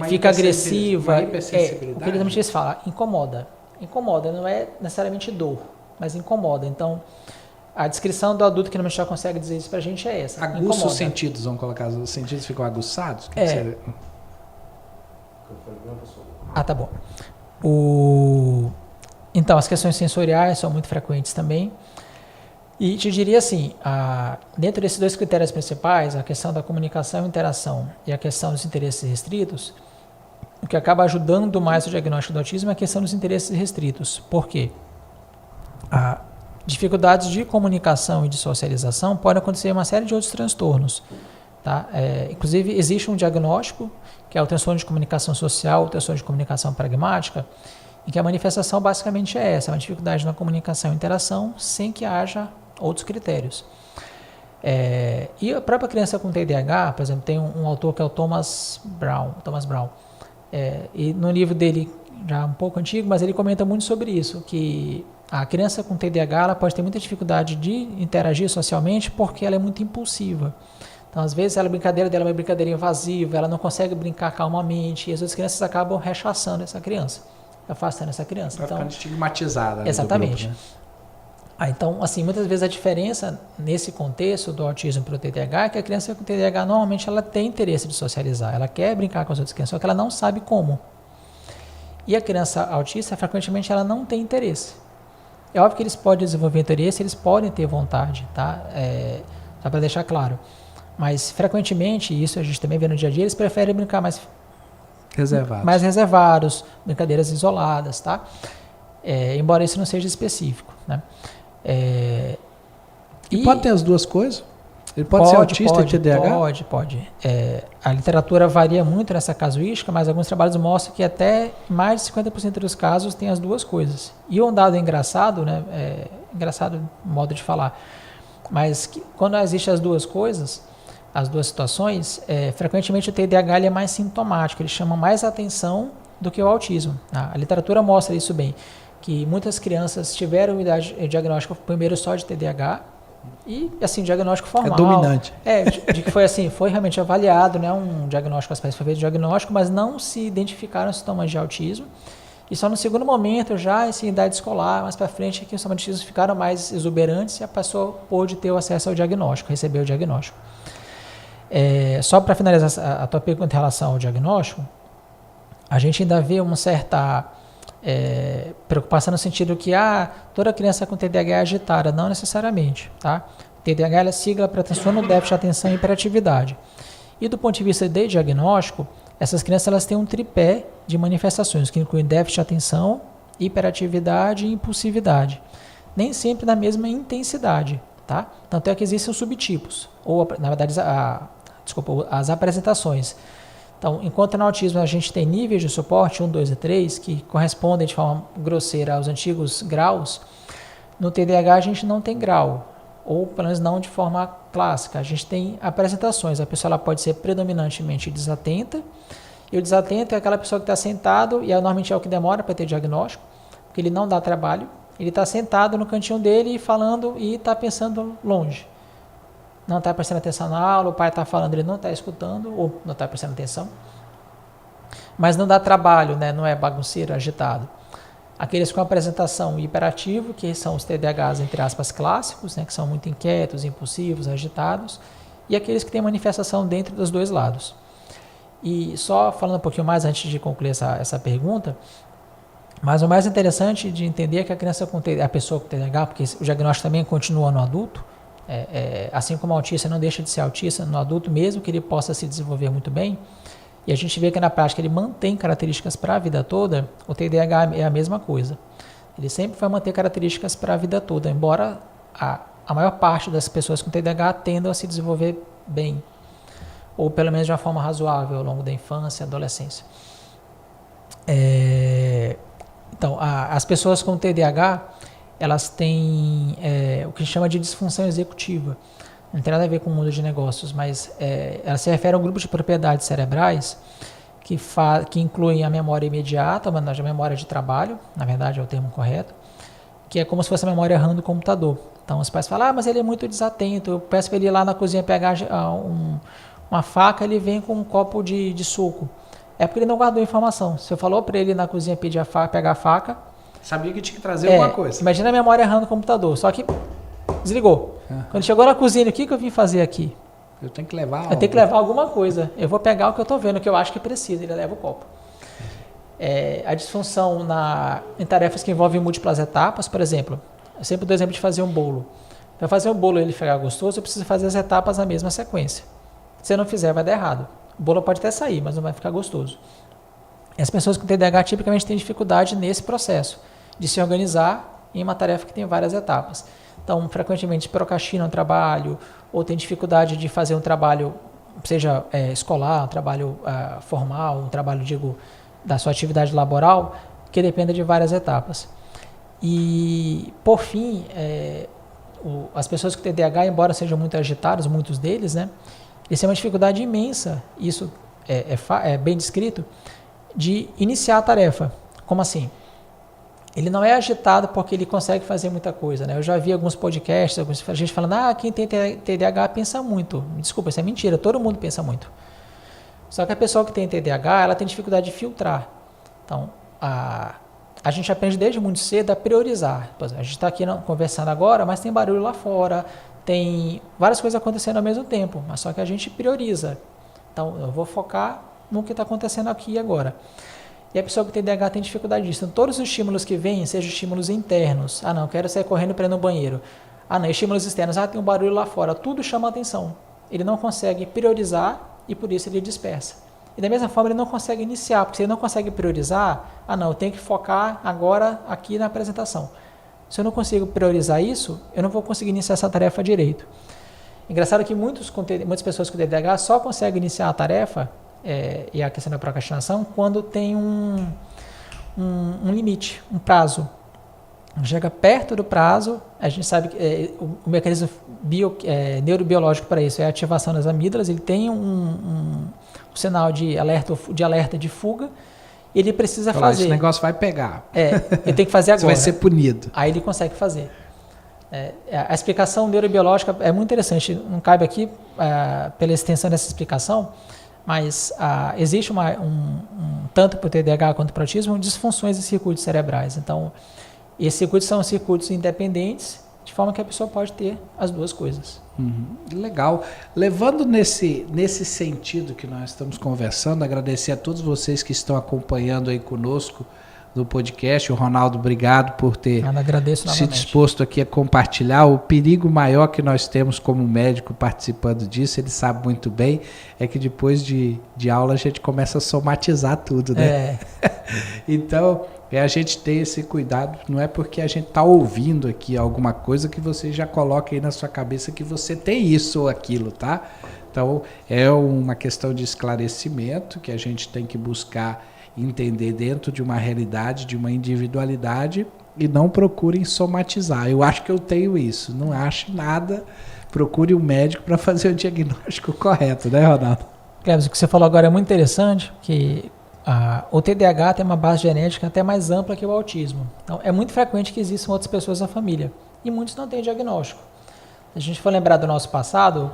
fica agressiva, o que eles normalmente falam, incomoda, não é necessariamente dor, mas incomoda. Então, a descrição do adulto que normalmente já consegue dizer isso pra gente é essa. Aguça os sentidos, vamos colocar, os sentidos ficam aguçados? Tá bom. Então, as questões sensoriais são muito frequentes também. E te diria assim, dentro desses dois critérios principais, a questão da comunicação e interação e a questão dos interesses restritos, o que acaba ajudando mais o diagnóstico do autismo é a questão dos interesses restritos. Por quê? Dificuldades de comunicação e de socialização podem acontecer em uma série de outros transtornos. Tá? Inclusive, existe um diagnóstico, que é o transtorno de comunicação social, o transtorno de comunicação pragmática, em que a manifestação basicamente é essa, uma dificuldade na comunicação e interação sem que haja outros critérios. E a própria criança com TDAH, por exemplo, tem um autor que é o Thomas Brown, e no livro dele, já um pouco antigo, mas ele comenta muito sobre isso, que a criança com TDAH ela pode ter muita dificuldade de interagir socialmente porque ela é muito impulsiva. Então, às vezes, a brincadeira dela é uma brincadeira invasiva, ela não consegue brincar calmamente, e as outras crianças acabam rechaçando essa criança, afastando essa criança. Vai ficando estigmatizada. Exatamente. Do grupo, né? Então, assim, muitas vezes a diferença nesse contexto do autismo para o TDAH é que a criança com TDAH normalmente ela tem interesse de socializar, ela quer brincar com as outras crianças, só que ela não sabe como. E a criança autista, frequentemente, ela não tem interesse. É óbvio que eles podem desenvolver interesse, eles podem ter vontade, tá? Só para deixar claro. Mas, frequentemente, isso a gente também vê no dia a dia, eles preferem brincar mais reservados, brincadeiras isoladas, tá? Embora isso não seja específico, né? E pode ter as duas coisas? Ele pode ser autista e TDAH? Pode. A literatura varia muito nessa casuística, mas alguns trabalhos mostram que até mais de 50% dos casos tem as duas coisas. E um dado engraçado, né? Engraçado modo de falar, mas quando existem as duas coisas, as duas situações, frequentemente o TDAH ele é mais sintomático, ele chama mais atenção do que o autismo. Tá? A literatura mostra isso bem, que muitas crianças tiveram diagnóstico primeiro só de TDAH, e assim, diagnóstico formal. Dominante. De que foi assim, foi realmente avaliado, né, um diagnóstico, as pessoas foi feito diagnóstico, mas não se identificaram sintomas de autismo. E só no segundo momento, já em idade escolar, mais para frente, que os sintomas de autismo ficaram mais exuberantes e a pessoa pôde ter o acesso ao diagnóstico, receber o diagnóstico. Só para finalizar a tua pergunta em relação ao diagnóstico, a gente ainda vê uma certa preocupação no sentido que toda criança com TDAH é agitada. Não necessariamente. Tá? TDAH é sigla para transtorno déficit de atenção e hiperatividade. E do ponto de vista de diagnóstico, essas crianças elas têm um tripé de manifestações, que incluem déficit de atenção, hiperatividade e impulsividade. Nem sempre na mesma intensidade. Tá? Tanto é que existem os subtipos, ou na verdade as apresentações. Então, enquanto no autismo a gente tem níveis de suporte, 1, 2 e 3, que correspondem de forma grosseira aos antigos graus, no TDAH a gente não tem grau, ou pelo menos não de forma clássica. A gente tem apresentações, a pessoa ela pode ser predominantemente desatenta, e o desatento é aquela pessoa que está sentado, e normalmente é o que demora para ter diagnóstico, porque ele não dá trabalho, ele está sentado no cantinho dele falando e está pensando longe. Não está prestando atenção na aula, o pai está falando, ele não está escutando, ou não está prestando atenção. Mas não dá trabalho, né? Não é bagunceiro, agitado. Aqueles com apresentação hiperativo, que são os TDAHs, entre aspas, clássicos, né? Que são muito inquietos, impulsivos, agitados. E aqueles que têm manifestação dentro dos dois lados. E só falando um pouquinho mais antes de concluir essa pergunta, mas o mais interessante de entender é que a pessoa com TDAH, porque o diagnóstico também continua no adulto, assim como o autista não deixa de ser autista no adulto, mesmo que ele possa se desenvolver muito bem, e a gente vê que na prática ele mantém características para a vida toda, o TDAH é a mesma coisa. Ele sempre vai manter características para a vida toda, embora a maior parte das pessoas com TDAH tendem a se desenvolver bem, ou pelo menos de uma forma razoável ao longo da infância e adolescência. Então, as pessoas com TDAH, elas têm o que a gente chama de disfunção executiva. Não tem nada a ver com o mundo de negócios, mas ela se refere a um grupo de propriedades cerebrais que incluem a memória imediata, a memória de trabalho, na verdade é o termo correto, que é como se fosse a memória RAM do computador. Então os pais falam, mas ele é muito desatento, eu peço para ele ir lá na cozinha pegar uma faca, ele vem com um copo de suco. É porque ele não guardou a informação. Se eu falou para ele ir na cozinha pegar a faca... Sabia que tinha que trazer alguma coisa. Imagina a memória RAM do computador, só que desligou. Quando chegou na cozinha, o que eu vim fazer aqui? Eu tenho que levar algo. Eu tenho que levar alguma coisa. Eu vou pegar o que eu estou vendo, o que eu acho que precisa. Ele leva o copo. A disfunção em tarefas que envolvem múltiplas etapas, por exemplo, eu sempre dou o exemplo de fazer um bolo. Para fazer um bolo e ele ficar gostoso, eu preciso fazer as etapas na mesma sequência. Se eu não fizer, vai dar errado. O bolo pode até sair, mas não vai ficar gostoso. E as pessoas com TDAH tipicamente têm dificuldade nesse processo de se organizar em uma tarefa que tem várias etapas. Então, frequentemente procrastinam o trabalho, ou tem dificuldade de fazer um trabalho, seja escolar, um trabalho formal, um trabalho, da sua atividade laboral, que dependa de várias etapas. E, por fim, as pessoas com TDAH, embora sejam muito agitados, muitos deles, né, eles têm uma dificuldade imensa, isso é bem descrito, de iniciar a tarefa. Como assim? Ele não é agitado porque ele consegue fazer muita coisa, né? Eu já vi alguns podcasts, a gente falando, quem tem TDAH pensa muito. Desculpa, isso é mentira, todo mundo pensa muito. Só que a pessoa que tem TDAH, ela tem dificuldade de filtrar. Então, a gente aprende desde muito cedo a priorizar. A gente está aqui conversando agora, mas tem barulho lá fora, tem várias coisas acontecendo ao mesmo tempo, mas só que a gente prioriza. Então, eu vou focar no que está acontecendo aqui e agora. E a pessoa que tem TDAH tem dificuldade disso. Então, todos os estímulos que vêm, sejam estímulos internos. Não, eu quero sair correndo para ir no banheiro. Não, estímulos externos. Tem um barulho lá fora. Tudo chama atenção. Ele não consegue priorizar e por isso ele dispersa. E da mesma forma ele não consegue iniciar, porque se ele não consegue priorizar, eu tenho que focar agora aqui na apresentação. Se eu não consigo priorizar isso, eu não vou conseguir iniciar essa tarefa direito. Engraçado que muitas pessoas com TDAH só conseguem iniciar a tarefa, e a questão da procrastinação, quando tem um limite, um prazo. Chega perto do prazo, a gente sabe que o mecanismo neurobiológico para isso é a ativação das amígdalas, ele tem um sinal de alerta de fuga, ele precisa fazer. Esse negócio vai pegar. Ele tem que fazer agora. Você vai ser punido. Aí ele consegue fazer. A explicação neurobiológica é muito interessante, não cabe aqui pela extensão dessa explicação, mas existe tanto para o TDAH quanto para o autismo, disfunções em circuitos cerebrais. Então, esses circuitos são circuitos independentes, de forma que a pessoa pode ter as duas coisas. Legal. Levando nesse sentido que nós estamos conversando, agradecer a todos vocês que estão acompanhando aí conosco no podcast. O Ronaldo, obrigado por ter se disposto aqui a compartilhar. O perigo maior que nós temos como médico participando disso, ele sabe muito bem, é que depois de aula a gente começa a somatizar tudo, né? Então, a gente tem esse cuidado, não é porque a gente está ouvindo aqui alguma coisa que você já coloca aí na sua cabeça que você tem isso ou aquilo, tá? Então, é uma questão de esclarecimento que a gente tem que buscar entender dentro de uma realidade, de uma individualidade, e não procurem somatizar. Eu acho que eu tenho isso, não acho nada, procure um médico para fazer o diagnóstico correto, né, Ronaldo? Cleves, o que você falou agora é muito interessante, que o TDAH tem uma base genética até mais ampla que o autismo. Então, é muito frequente que existam outras pessoas na família, e muitos não têm diagnóstico. Se a gente for lembrar do nosso passado,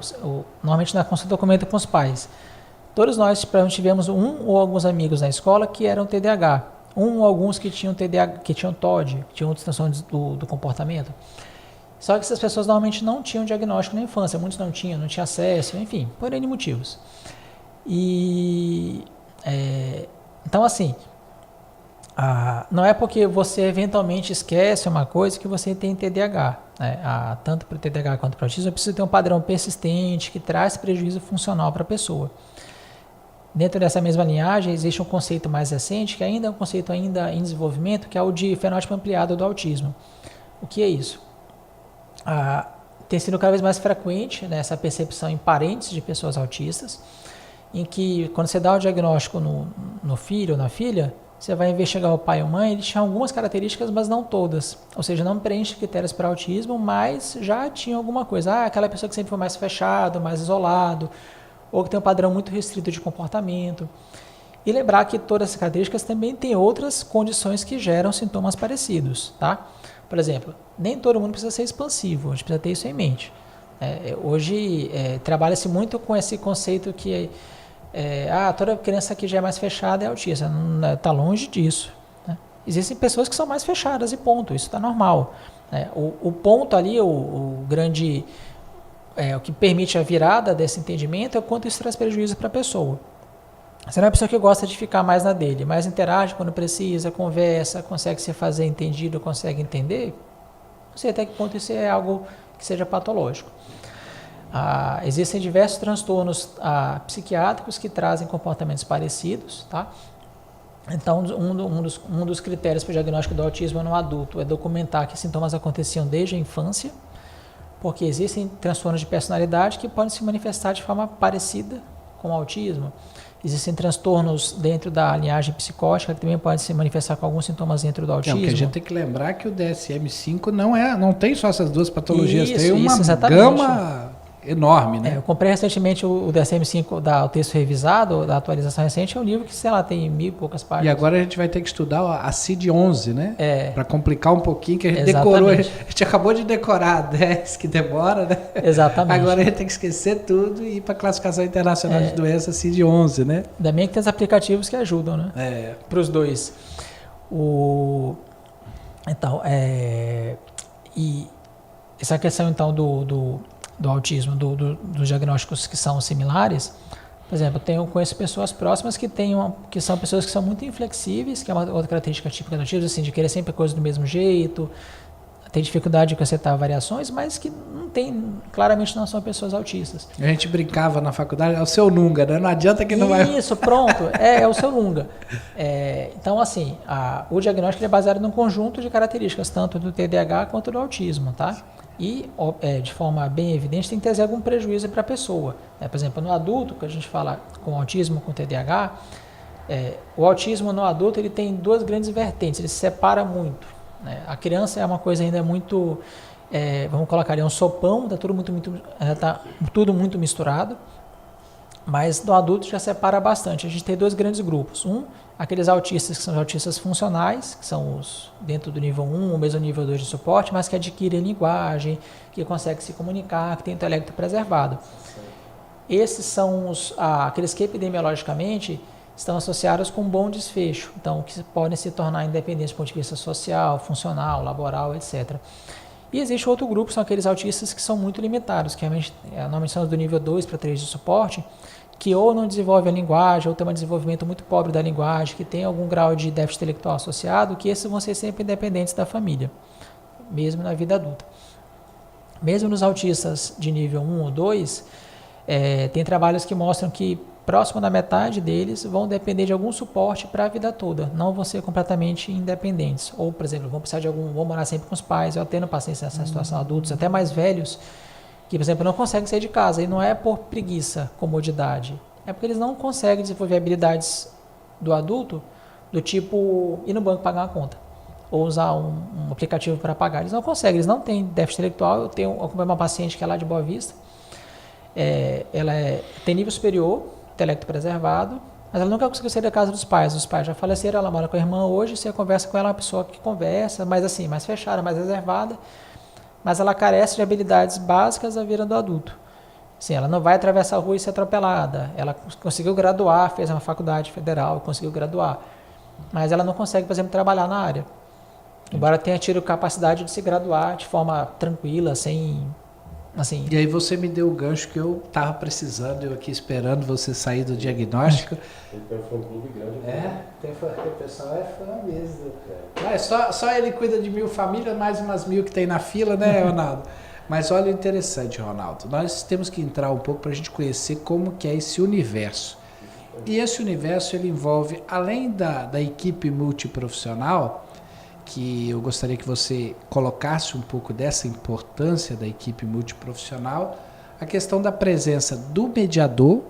normalmente na consulta comenta com os pais, todos nós tivemos um ou alguns amigos na escola que eram TDAH, ou alguns que tinham TDAH, que tinham TOD, que tinham distorções do comportamento. Só que essas pessoas normalmente não tinham diagnóstico na infância, muitos não tinham acesso, enfim, por N motivos. Então, assim, não é porque você eventualmente esquece uma coisa que você tem TDAH. Tanto para o TDAH quanto para o autismo, precisa ter um padrão persistente que traz prejuízo funcional para a pessoa. Dentro dessa mesma linhagem, existe um conceito mais recente, que ainda é um conceito ainda em desenvolvimento, que é o de fenótipo ampliado do autismo. O que é isso? tem sido cada vez mais frequente, né, essa percepção em parentes de pessoas autistas, em que quando você dá o diagnóstico no filho ou na filha, você vai investigar o pai ou mãe, eles tinham algumas características, mas não todas. Ou seja, não preenche critérios para autismo, mas já tinha alguma coisa. Aquela pessoa que sempre foi mais fechado, mais isolado, ou que tem um padrão muito restrito de comportamento. E lembrar que todas essas características também têm outras condições que geram sintomas parecidos, tá? Por exemplo, nem todo mundo precisa ser expansivo, a gente precisa ter isso em mente. Hoje trabalha-se muito com esse conceito que toda criança que já é mais fechada é autista. Está longe disso, né? Existem pessoas que são mais fechadas e ponto, isso está normal, né? O ponto ali, o grande, o que permite a virada desse entendimento é o quanto isso traz prejuízo para a pessoa. Você não é uma pessoa que gosta de ficar mais na dele, mas interage quando precisa, conversa, consegue se fazer entendido, consegue entender, não sei até que ponto isso é algo que seja patológico. Existem diversos transtornos psiquiátricos que trazem comportamentos parecidos, tá? Então, um dos critérios para o diagnóstico do autismo no adulto é documentar que sintomas aconteciam desde a infância, porque existem transtornos de personalidade que podem se manifestar de forma parecida com o autismo. Existem transtornos dentro da linhagem psicótica que também podem se manifestar com alguns sintomas dentro do autismo. Porque a gente tem que lembrar que o DSM-5 não tem só essas duas patologias, Isso, tem uma gama enorme, né? Eu comprei recentemente o DSM-5 o texto revisado, da atualização recente, é um livro que, sei lá, tem 1000 e poucas páginas. E agora a gente vai ter que estudar a CID-11, né? Para complicar um pouquinho, que a gente Exatamente. decorou, a gente acabou de decorar a 10, que demora, né? Exatamente. Agora a gente tem que esquecer tudo e ir para a classificação internacional de doenças CID-11, né? Ainda bem que tem os aplicativos que ajudam, né? Para os dois. Então, e essa questão, então, do autismo, dos diagnósticos que são similares, por exemplo, eu conheço pessoas próximas que são pessoas que são muito inflexíveis, que é uma outra característica típica do autismo, assim, de querer sempre a coisa do mesmo jeito, tem dificuldade de aceitar variações, mas que claramente não são pessoas autistas. A gente brincava na faculdade, é o seu Nunga, né? Não adianta que não vai... Isso, pronto, é o seu Nunga. Então, assim, o diagnóstico é baseado num conjunto de características, tanto do TDAH quanto do autismo, tá? E, de forma bem evidente, tem que trazer algum prejuízo para a pessoa. Por exemplo, no adulto, que a gente fala com autismo, com TDAH, o autismo no adulto ele tem duas grandes vertentes, ele se separa muito, né? A criança é uma coisa ainda muito, vamos colocar ali, um sopão, está tudo muito misturado, mas no adulto já separa bastante. A gente tem dois grandes grupos. Aqueles autistas que são autistas funcionais, que são os dentro do nível 1 ou mesmo nível 2 de suporte, mas que adquirem linguagem, que conseguem se comunicar, que têm intelecto preservado. Esses são aqueles que epidemiologicamente estão associados com um bom desfecho, então que podem se tornar independentes do ponto de vista social, funcional, laboral, etc. E existe outro grupo, são aqueles autistas que são muito limitados, que normalmente são do nível 2 para 3 de suporte, que ou não desenvolve a linguagem, ou tem um desenvolvimento muito pobre da linguagem, que tem algum grau de déficit intelectual associado, que esses vão ser sempre independentes da família, mesmo na vida adulta. Mesmo nos autistas de nível 1 ou 2, tem trabalhos que mostram que próximo da metade deles vão depender de algum suporte para a vida toda, não vão ser completamente independentes. Ou, por exemplo, vão morar sempre com os pais, eu atendo pacientes nessa situação, adultos até mais velhos, que, por exemplo, não conseguem sair de casa, e não é por preguiça, comodidade, é porque eles não conseguem desenvolver habilidades do adulto, do tipo ir no banco pagar uma conta, ou usar um aplicativo para pagar. Eles não conseguem, eles não têm déficit intelectual. Eu acompanho uma paciente que é lá de Boa Vista, ela tem nível superior, intelecto preservado, mas ela nunca conseguiu sair da casa dos pais. Os pais já faleceram, ela mora com a irmã hoje, você conversa com ela, é uma pessoa que conversa, mas assim, mais fechada, mais reservada, mas ela carece de habilidades básicas da vida do adulto. Assim, ela não vai atravessar a rua e ser atropelada. Ela conseguiu graduar, fez uma faculdade federal, conseguiu graduar, mas ela não consegue, por exemplo, trabalhar na área. Embora tenha tido capacidade de se graduar de forma tranquila, sem... Assim. E aí você me deu o gancho que eu estava precisando, eu aqui esperando você sair do diagnóstico. Então foi um clube grande. O pessoal é fã mesmo. Só ele cuida de 1000 famílias, mais umas 1000 que tem na fila, né, Ronaldo? Mas olha o interessante, Ronaldo. Nós temos que entrar um pouco para a gente conhecer como que é esse universo. E esse universo ele envolve, além da equipe multiprofissional, que eu gostaria que você colocasse um pouco dessa importância da equipe multiprofissional, a questão da presença do mediador,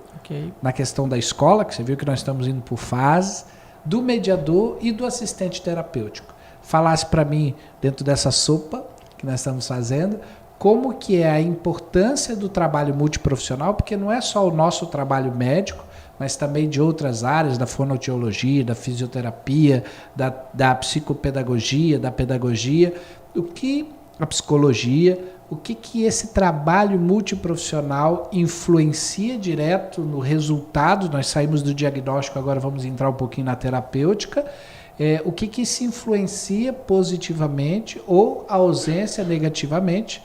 na questão da escola, que você viu que nós estamos indo por fases, do mediador e do assistente terapêutico. Falasse para mim, dentro dessa sopa que nós estamos fazendo, como que é a importância do trabalho multiprofissional, porque não é só o nosso trabalho médico, mas também de outras áreas, da fonoaudiologia, da fisioterapia, da psicopedagogia, da pedagogia, a psicologia, o que esse trabalho multiprofissional influencia direto no resultado. Nós saímos do diagnóstico, agora vamos entrar um pouquinho na terapêutica. O que se influencia positivamente ou a ausência negativamente.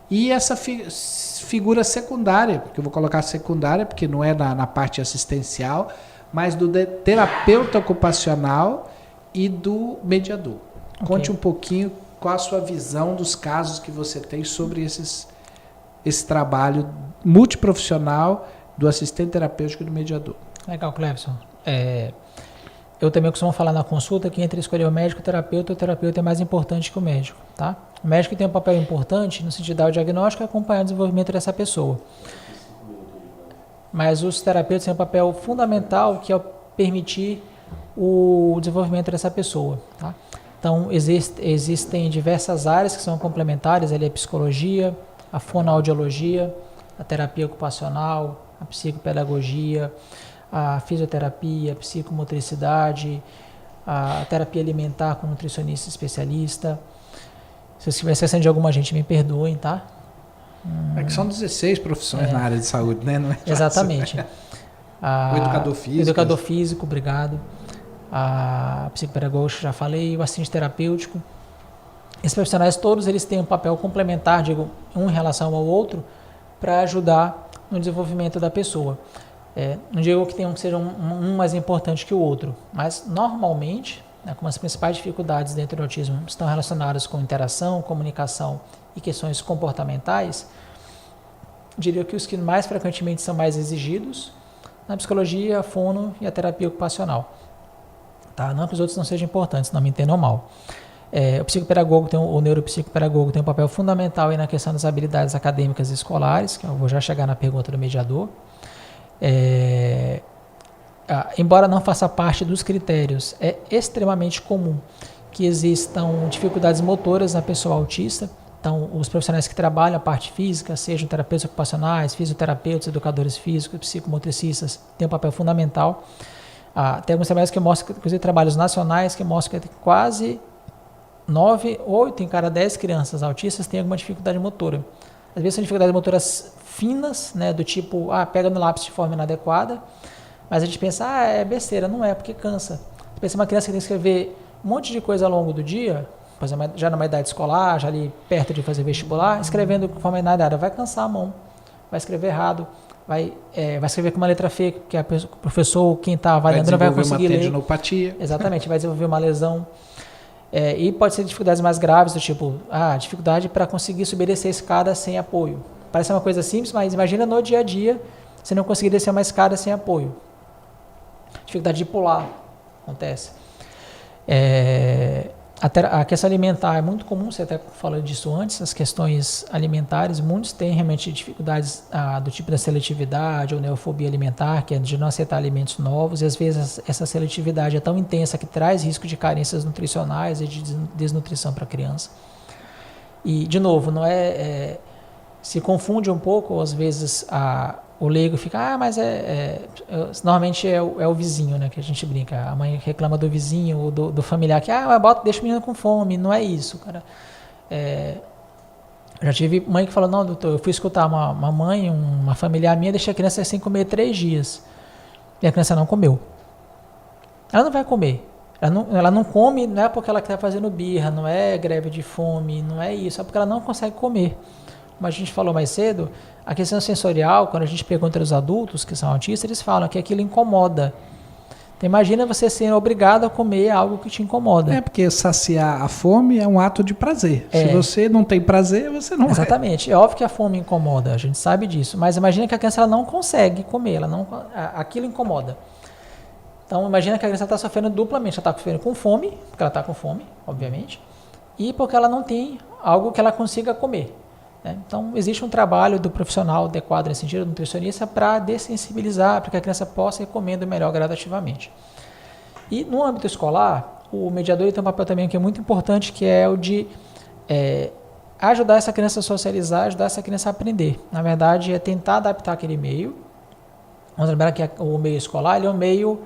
E essa figura secundária, que eu vou colocar secundária, porque não é na parte assistencial, mas do terapeuta ocupacional e do mediador. Conte um pouquinho qual a sua visão dos casos que você tem sobre esse trabalho multiprofissional do assistente terapêutico e do mediador. Legal, Cleverson. Eu também costumo falar na consulta que entre escolher o médico e o terapeuta é mais importante que o médico, tá? O médico tem um papel importante no sentido de dar o diagnóstico e acompanhar o desenvolvimento dessa pessoa. Mas os terapeutas têm um papel fundamental que é permitir o desenvolvimento dessa pessoa, tá? Então, existem diversas áreas que são complementares, ali a psicologia, a fonoaudiologia, a terapia ocupacional, a psicopedagogia, a fisioterapia, a psicomotricidade, a terapia alimentar com nutricionista especialista. Se eu estiver esquecendo de alguma, gente me perdoem, tá? É que são 16 profissões na área de saúde, né? Não é fácil. Exatamente. O educador físico. Educador físico, obrigado. A psicopedagoga, já falei, o assistente terapêutico. Esses profissionais todos eles têm um papel complementar, digo, um em relação ao outro, para ajudar no desenvolvimento da pessoa. Não digo que seja um mais importante que o outro, mas normalmente, como as principais dificuldades dentro do autismo estão relacionadas com interação, comunicação e questões comportamentais, diria que os que mais frequentemente são mais exigidos na psicologia, a fono e a terapia ocupacional. Tá? Não que os outros não sejam importantes, não me entendam mal. O psicopedagogo, o neuropsicopedagogo tem um papel fundamental aí na questão das habilidades acadêmicas e escolares, que eu vou já chegar na pergunta do mediador. Embora não faça parte dos critérios, é extremamente comum que existam dificuldades motoras na pessoa autista. Então, os profissionais que trabalham a parte física, sejam terapeutas ocupacionais, fisioterapeutas, educadores físicos, psicomotricistas, têm um papel fundamental. Tem alguns trabalhos que mostram, inclusive trabalhos nacionais, que mostram que quase 8 em cada 10 crianças autistas têm alguma dificuldade motora. Às vezes são dificuldades motoras finas, né, do tipo, pega no lápis de forma inadequada, mas a gente pensa, é besteira, não é, porque cansa. Você pensa uma criança que tem que escrever um monte de coisa ao longo do dia, já numa idade escolar, já ali perto de fazer vestibular, escrevendo de forma inadequada, vai cansar a mão, vai escrever errado, vai escrever com uma letra feia, que o professor, quem está avaliando, não vai conseguir ler. Vai desenvolver uma tendinopatia. Exatamente, vai desenvolver uma lesão. E pode ser dificuldades mais graves, do tipo, dificuldade para conseguir subir essa escada sem apoio. Parece uma coisa simples, mas imagina no dia a dia você não conseguir descer uma escada sem apoio. Dificuldade de pular, acontece. A questão alimentar é muito comum, você até falou disso antes, as questões alimentares, muitos têm realmente dificuldades do tipo da seletividade ou neofobia alimentar, que é de não aceitar alimentos novos, e às vezes essa seletividade é tão intensa que traz risco de carências nutricionais e de desnutrição para a criança. E, de novo, não se confunde um pouco, às vezes o leigo fica, mas normalmente é o vizinho, né, que a gente brinca, a mãe reclama do vizinho ou do familiar, que deixa o menino com fome, não é isso, cara. Já tive mãe que falou, não, doutor, eu fui escutar uma mãe, uma familiar minha, deixei a criança sem comer 3 dias, e a criança não comeu. Ela não vai comer. Ela não come, não é porque ela está fazendo birra, não é greve de fome, não é isso, é porque ela não consegue comer. Como a gente falou mais cedo, a questão sensorial, quando a gente pergunta aos adultos que são autistas, eles falam que aquilo incomoda. Então imagina você sendo obrigado a comer algo que te incomoda. Porque saciar a fome é um ato de prazer. Se você não tem prazer, você não Exatamente. É óbvio que a fome incomoda, a gente sabe disso. Mas imagina que a criança ela não consegue comer, aquilo incomoda. Então, imagina que a criança está sofrendo duplamente. Ela está sofrendo com fome, porque ela está com fome, obviamente, e porque ela não tem algo que ela consiga comer. Né? Então, existe um trabalho do profissional adequado nesse sentido, do nutricionista, para dessensibilizar, para que a criança possa ir comendo melhor gradativamente. E no âmbito escolar, o mediador tem um papel também que é muito importante, que é o de ajudar essa criança a socializar, ajudar essa criança a aprender. Na verdade, é tentar adaptar aquele meio. Vamos lembrar que o meio escolar ele é um meio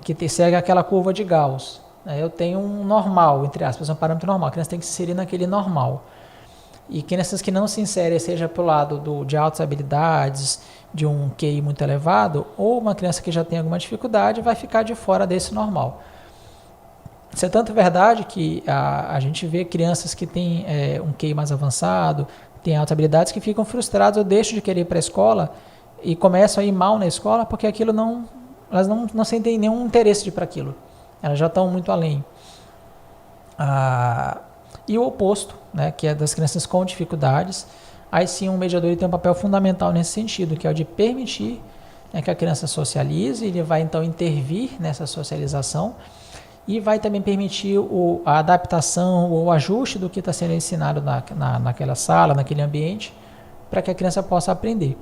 que segue aquela curva de Gauss. Eu tenho um normal, entre aspas, um parâmetro normal. A criança tem que se inserir naquele normal. E crianças que não se inserem, seja pelo lado de altas habilidades, de um QI muito elevado, ou uma criança que já tem alguma dificuldade, vai ficar de fora desse normal. Isso é tanto verdade que a gente vê crianças que têm um QI mais avançado, têm altas habilidades, que ficam frustradas ou deixam de querer ir para a escola e começam a ir mal na escola porque elas não sentem nenhum interesse de ir para aquilo. Elas já estão muito além. E o oposto, né, que é das crianças com dificuldades, aí sim um mediador tem um papel fundamental nesse sentido, que é o de permitir, né, que a criança socialize, ele vai então intervir nessa socialização e vai também permitir a adaptação ou o ajuste do que está sendo ensinado naquela sala, naquele ambiente, para que a criança possa aprender.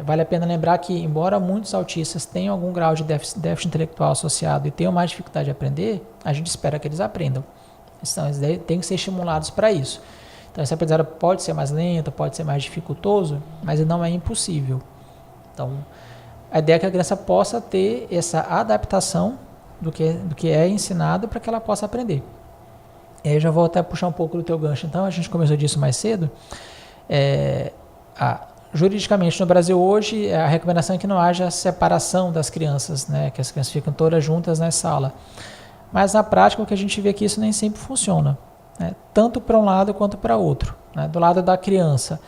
Vale a pena lembrar que, embora muitos autistas tenham algum grau de déficit intelectual associado e tenham mais dificuldade de aprender, a gente espera que eles aprendam. Então, eles têm que ser estimulados para isso. Então, esse aprendizado pode ser mais lento, pode ser mais dificultoso, mas não é impossível. Então, a ideia é que a criança possa ter essa adaptação do que é ensinado para que ela possa aprender. E aí eu já vou até puxar um pouco do teu gancho. Então, a gente começou disso mais cedo. Juridicamente, no Brasil hoje, a recomendação é que não haja separação das crianças, né? Que as crianças ficam todas juntas na sala. Mas, na prática, o que a gente vê é que isso nem sempre funciona, né? Tanto para um lado quanto para outro. Né? Do lado da criança,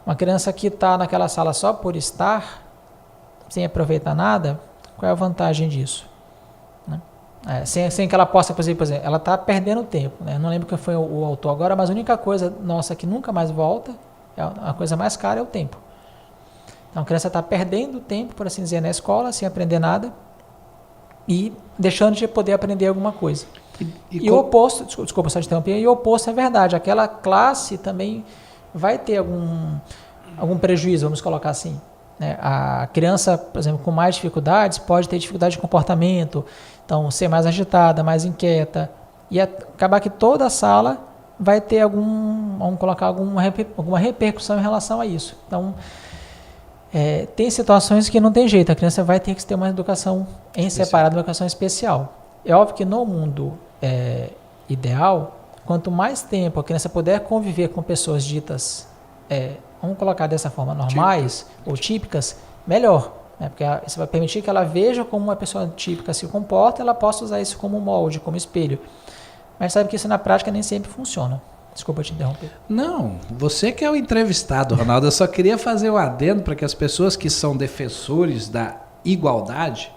uma criança que está naquela sala só por estar, sem aproveitar nada, qual é a vantagem disso? Sem que ela possa, por exemplo, ela está perdendo tempo. Né? Não lembro quem foi o autor agora, mas a única coisa nossa que nunca mais volta, a coisa mais cara é o tempo. Então a criança está perdendo tempo, por assim dizer, na escola, sem aprender nada e deixando de poder aprender alguma coisa. E o oposto, desculpa só te interromper, e o oposto é verdade. Aquela classe também vai ter algum prejuízo, vamos colocar assim. Né? A criança, por exemplo, com mais dificuldades, pode ter dificuldade de comportamento, então ser mais agitada, mais inquieta, e acabar que toda a sala vai ter vamos colocar alguma repercussão em relação a isso. Então, tem situações que não tem jeito, a criança vai ter que ter uma educação em separado, uma educação especial. É óbvio que no mundo ideal, quanto mais tempo a criança puder conviver com pessoas ditas, vamos colocar dessa forma, normais ou típicas, melhor. Né? Porque isso vai permitir que ela veja como uma pessoa típica se comporta, ela possa usar isso como molde, como espelho. Mas sabe que isso na prática nem sempre funciona. Desculpa te interromper. Não, você que é o entrevistado, Ronaldo. Eu só queria fazer um adendo para que as pessoas que são defensores da igualdade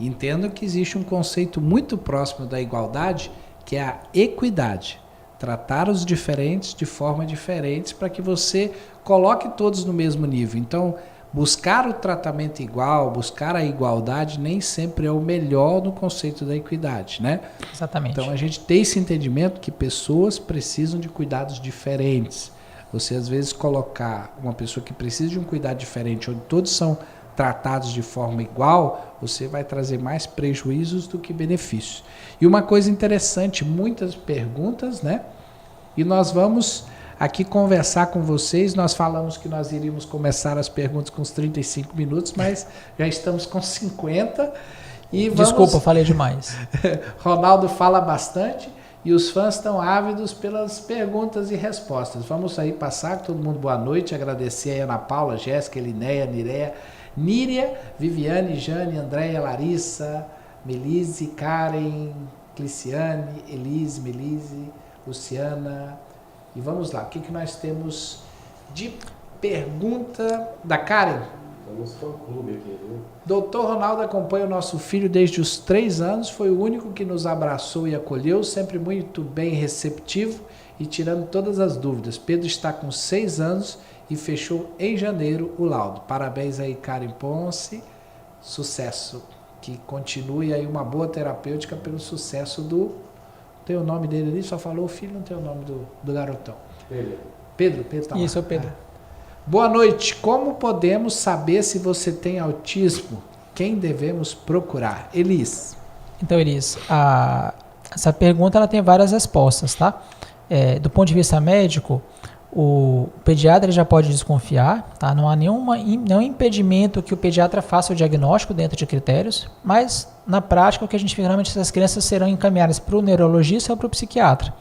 entendam que existe um conceito muito próximo da igualdade, que é a equidade. Tratar os diferentes de forma diferente para que você coloque todos no mesmo nível. Então, buscar o tratamento igual, buscar a igualdade nem sempre é o melhor no conceito da equidade, né? Exatamente. Então a gente tem esse entendimento que pessoas precisam de cuidados diferentes. Você às vezes colocar uma pessoa que precisa de um cuidado diferente, onde todos são tratados de forma igual, você vai trazer mais prejuízos do que benefícios. E uma coisa interessante, muitas perguntas, né? E nós vamos aqui conversar com vocês. Nós falamos que nós iríamos começar as perguntas com uns 35 minutos, mas já estamos com 50. E Desculpa, eu falei demais. Ronaldo fala bastante e os fãs estão ávidos pelas perguntas e respostas. Vamos aí passar, todo mundo boa noite, agradecer a Ana Paula, Jéssica, Elinéia, Niréia, Níria, Viviane, Jane, Andréia, Larissa, Melise, Karen, Cliciane, Elise, Melise, Luciana. E vamos lá, o que nós temos de pergunta da Karen? Vamos para o clube aqui, viu? Doutor Ronaldo acompanha o nosso filho desde os 3 anos, foi o único que nos abraçou e acolheu, sempre muito bem receptivo e tirando todas as dúvidas. Pedro está com 6 anos e fechou em janeiro o laudo. Parabéns aí, Karen Ponce. Sucesso. que continue aí uma boa terapêutica pelo sucesso do... Tem o nome dele ali, só falou o filho, não tem o nome do garotão. Pedro tá lá. Isso, é o Pedro. Boa noite. Como podemos saber se você tem autismo? Quem devemos procurar? Elis. Então, Elis, essa pergunta ela tem várias respostas, tá? Do ponto de vista médico, o pediatra já pode desconfiar, tá? Não há nenhum impedimento que o pediatra faça o diagnóstico dentro de critérios, mas na prática o que a gente vê realmente essas crianças serão encaminhadas para o neurologista ou para o psiquiatra.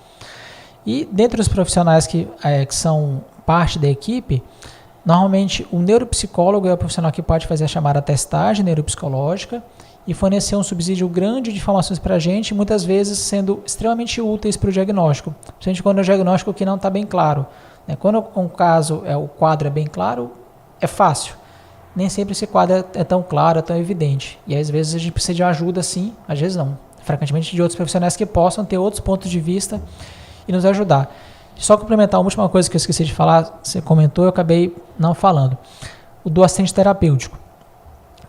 E dentre os profissionais que são parte da equipe, normalmente o neuropsicólogo é o profissional que pode fazer a chamada testagem neuropsicológica e fornecer um subsídio grande de informações para a gente, muitas vezes sendo extremamente úteis para o diagnóstico, principalmente quando é um diagnóstico que não está bem claro. Quando o quadro é bem claro, é fácil. Nem sempre esse quadro é tão claro, é tão evidente. E às vezes a gente precisa de ajuda sim, às vezes não. Frequentemente de outros profissionais que possam ter outros pontos de vista e nos ajudar. Só complementar uma última coisa que eu esqueci de falar, você comentou, eu acabei não falando. O do assistente terapêutico.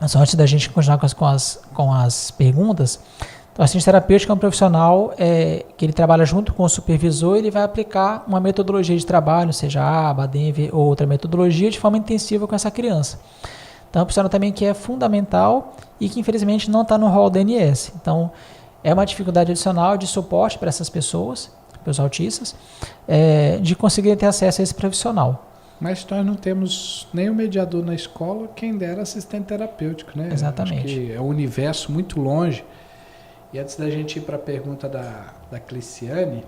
Mas antes da gente continuar com as perguntas, o assistente terapêutico é um profissional que ele trabalha junto com o supervisor e ele vai aplicar uma metodologia de trabalho, seja a ABA, DENV ou outra metodologia, de forma intensiva com essa criança. Então, é um profissional também que é fundamental e que, infelizmente, não está no rol da ANS. Então, é uma dificuldade adicional de suporte para essas pessoas, para os autistas, de conseguir ter acesso a esse profissional. Mas nós não temos nenhum mediador na escola, quem dera assistente terapêutico, né? Exatamente. Acho que é um universo muito longe. E antes da gente ir para a pergunta da Cliciane,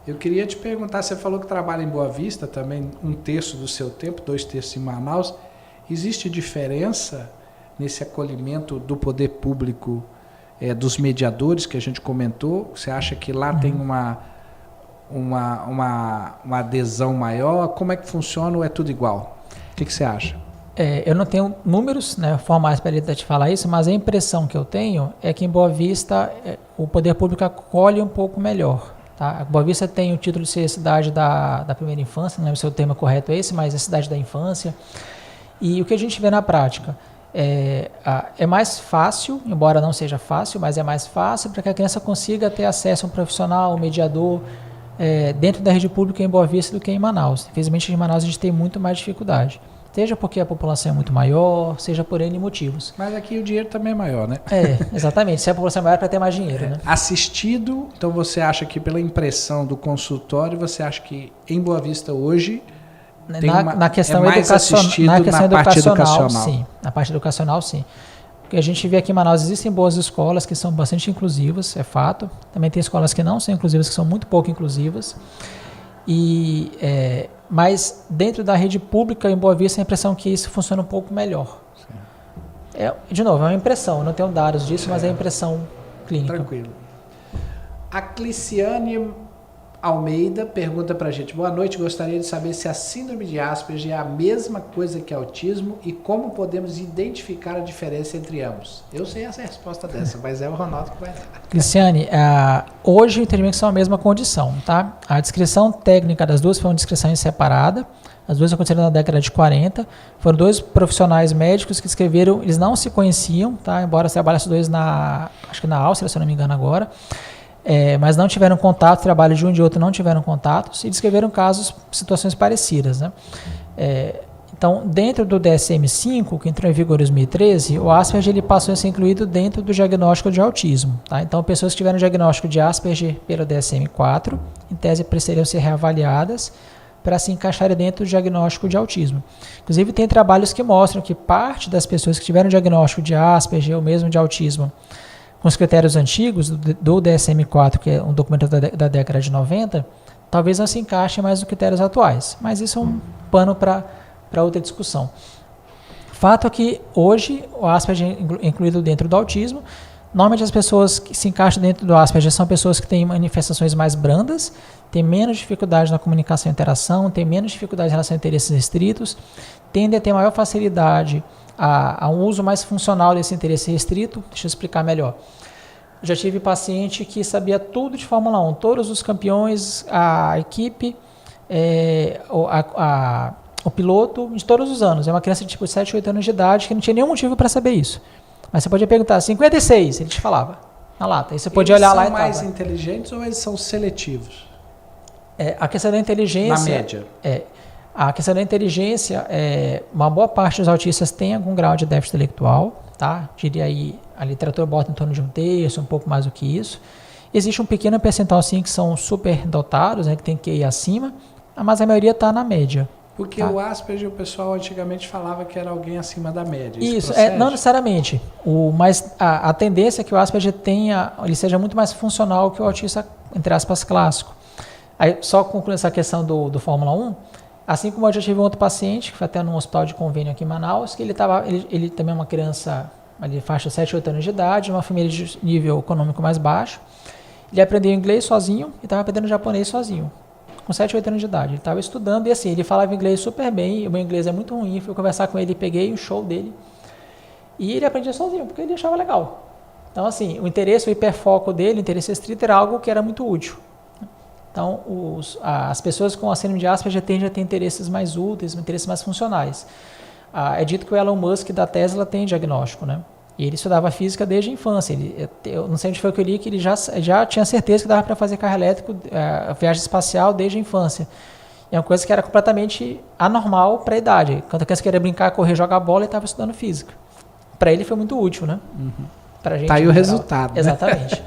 eu queria te perguntar, você falou que trabalha em Boa Vista, também 1/3 do seu tempo, 2/3 em Manaus. Existe diferença nesse acolhimento do poder público, dos mediadores que a gente comentou? Você acha que lá tem uma adesão maior? Como é que funciona ou é tudo igual? O que você acha? Eu não tenho números formais para te falar isso, mas a impressão que eu tenho é que em Boa Vista o poder público acolhe um pouco melhor. Tá? A Boa Vista tem o título de ser a cidade da primeira infância, não lembro se o termo correto é esse, mas é a cidade da infância. E o que a gente vê na prática é mais fácil, embora não seja fácil, mas é mais fácil para que a criança consiga ter acesso a um profissional, um mediador, dentro da rede pública em Boa Vista do que em Manaus. Infelizmente, em Manaus a gente tem muito mais dificuldade. Seja porque a população é muito maior, seja por N motivos. Mas aqui o dinheiro também é maior, né? Exatamente. Se a população é maior, é para ter mais dinheiro, né? Assistido, então você acha que pela impressão do consultório, você acha que em Boa Vista hoje na questão mais assistido na parte educacional? Sim. Na parte educacional, sim. Porque a gente vê aqui em Manaus, existem boas escolas que são bastante inclusivas, é fato. Também tem escolas que não são inclusivas, que são muito pouco inclusivas. Mas dentro da rede pública em Boa Vista, a impressão que isso funciona um pouco melhor. De novo, é uma impressão, eu não tenho dados disso, mas é impressão clínica. Tranquilo. A Cliciane Almeida pergunta pra gente: boa noite, gostaria de saber se a síndrome de Asperger é a mesma coisa que autismo e como podemos identificar a diferença entre ambos. Eu sei essa resposta dessa, mas é o Ronaldo que vai dar. Cliciane, hoje o entendimento que são a mesma condição, tá? A descrição técnica das duas foi uma descrição separada, as duas aconteceram na década de 40, foram dois profissionais médicos que escreveram, eles não se conheciam, tá? Embora trabalhassem dois acho que na Áustria, se eu não me engano agora, mas não tiveram contato, trabalho de um e de outro não tiveram contatos e descreveram situações parecidas, né? Então, dentro do DSM-5, que entrou em vigor em 2013, o Asperger ele passou a ser incluído dentro do diagnóstico de autismo. Tá? Então, pessoas que tiveram diagnóstico de Asperger pelo DSM-4, em tese, precisariam ser reavaliadas para se encaixarem dentro do diagnóstico de autismo. Inclusive, tem trabalhos que mostram que parte das pessoas que tiveram diagnóstico de Asperger ou mesmo de autismo com os critérios antigos do DSM-4, que é um documento da década de 90, talvez não se encaixem mais nos critérios atuais. Mas isso é um pano para outra discussão. Fato é que hoje o Asperger é incluído dentro do autismo. Normalmente as pessoas que se encaixam dentro do Asperger são pessoas que têm manifestações mais brandas, têm menos dificuldade na comunicação e interação, têm menos dificuldade em relação a interesses restritos, tendem a ter maior facilidade a um uso mais funcional desse interesse restrito. Deixa eu explicar melhor. Eu já tive paciente que sabia tudo de Fórmula 1, todos os campeões, a equipe, o piloto de todos os anos. É uma criança de tipo 7, 8 anos de idade que não tinha nenhum motivo para saber isso. Mas você podia perguntar 56, ele te falava na lata. Aí você podia olhar lá e Eles são mais tava. inteligentes ou eles são seletivos? A questão da inteligência... Na média. A questão da inteligência, uma boa parte dos autistas tem algum grau de déficit intelectual, tá? Diria aí, a literatura bota em torno de 1/3, um pouco mais do que isso. Existe um pequeno percentual, sim, que são superdotados, né, que tem que ir acima, mas a maioria está na média. Porque Tá. o Asperger, o pessoal antigamente falava que era alguém acima da média. Isso, procede? não necessariamente. Mas a tendência é que o Asperger ele seja muito mais funcional que o autista, entre aspas, clássico. Aí, só concluindo essa questão do Fórmula 1, assim como eu já tive um outro paciente, que foi até num hospital de convênio aqui em Manaus, que ele também é uma criança, ali, faixa 7, 8 anos de idade, uma família de nível econômico mais baixo. Ele aprendeu inglês sozinho e estava aprendendo japonês sozinho, com 7, 8 anos de idade. Ele estava estudando e assim, ele falava inglês super bem, o meu inglês é muito ruim, fui conversar com ele, peguei o show dele e ele aprendia sozinho, porque ele achava legal. Então assim, o interesse, o hiperfoco dele, o interesse restrito era algo que era muito útil. Então, as pessoas com a síndrome de Asperger tendem a ter interesses mais úteis, interesses mais funcionais. É dito que o Elon Musk da Tesla tem diagnóstico, né? E ele estudava física desde a infância. Eu não sei onde foi que eu li que ele já tinha certeza que dava para fazer carro elétrico, viagem espacial desde a infância. É uma coisa que era completamente anormal para a idade. Quando a criança queria brincar, correr, jogar bola, ele estava estudando física. Para ele foi muito útil, né? Pra gente, Tá aí o geral. resultado. Né? Exatamente.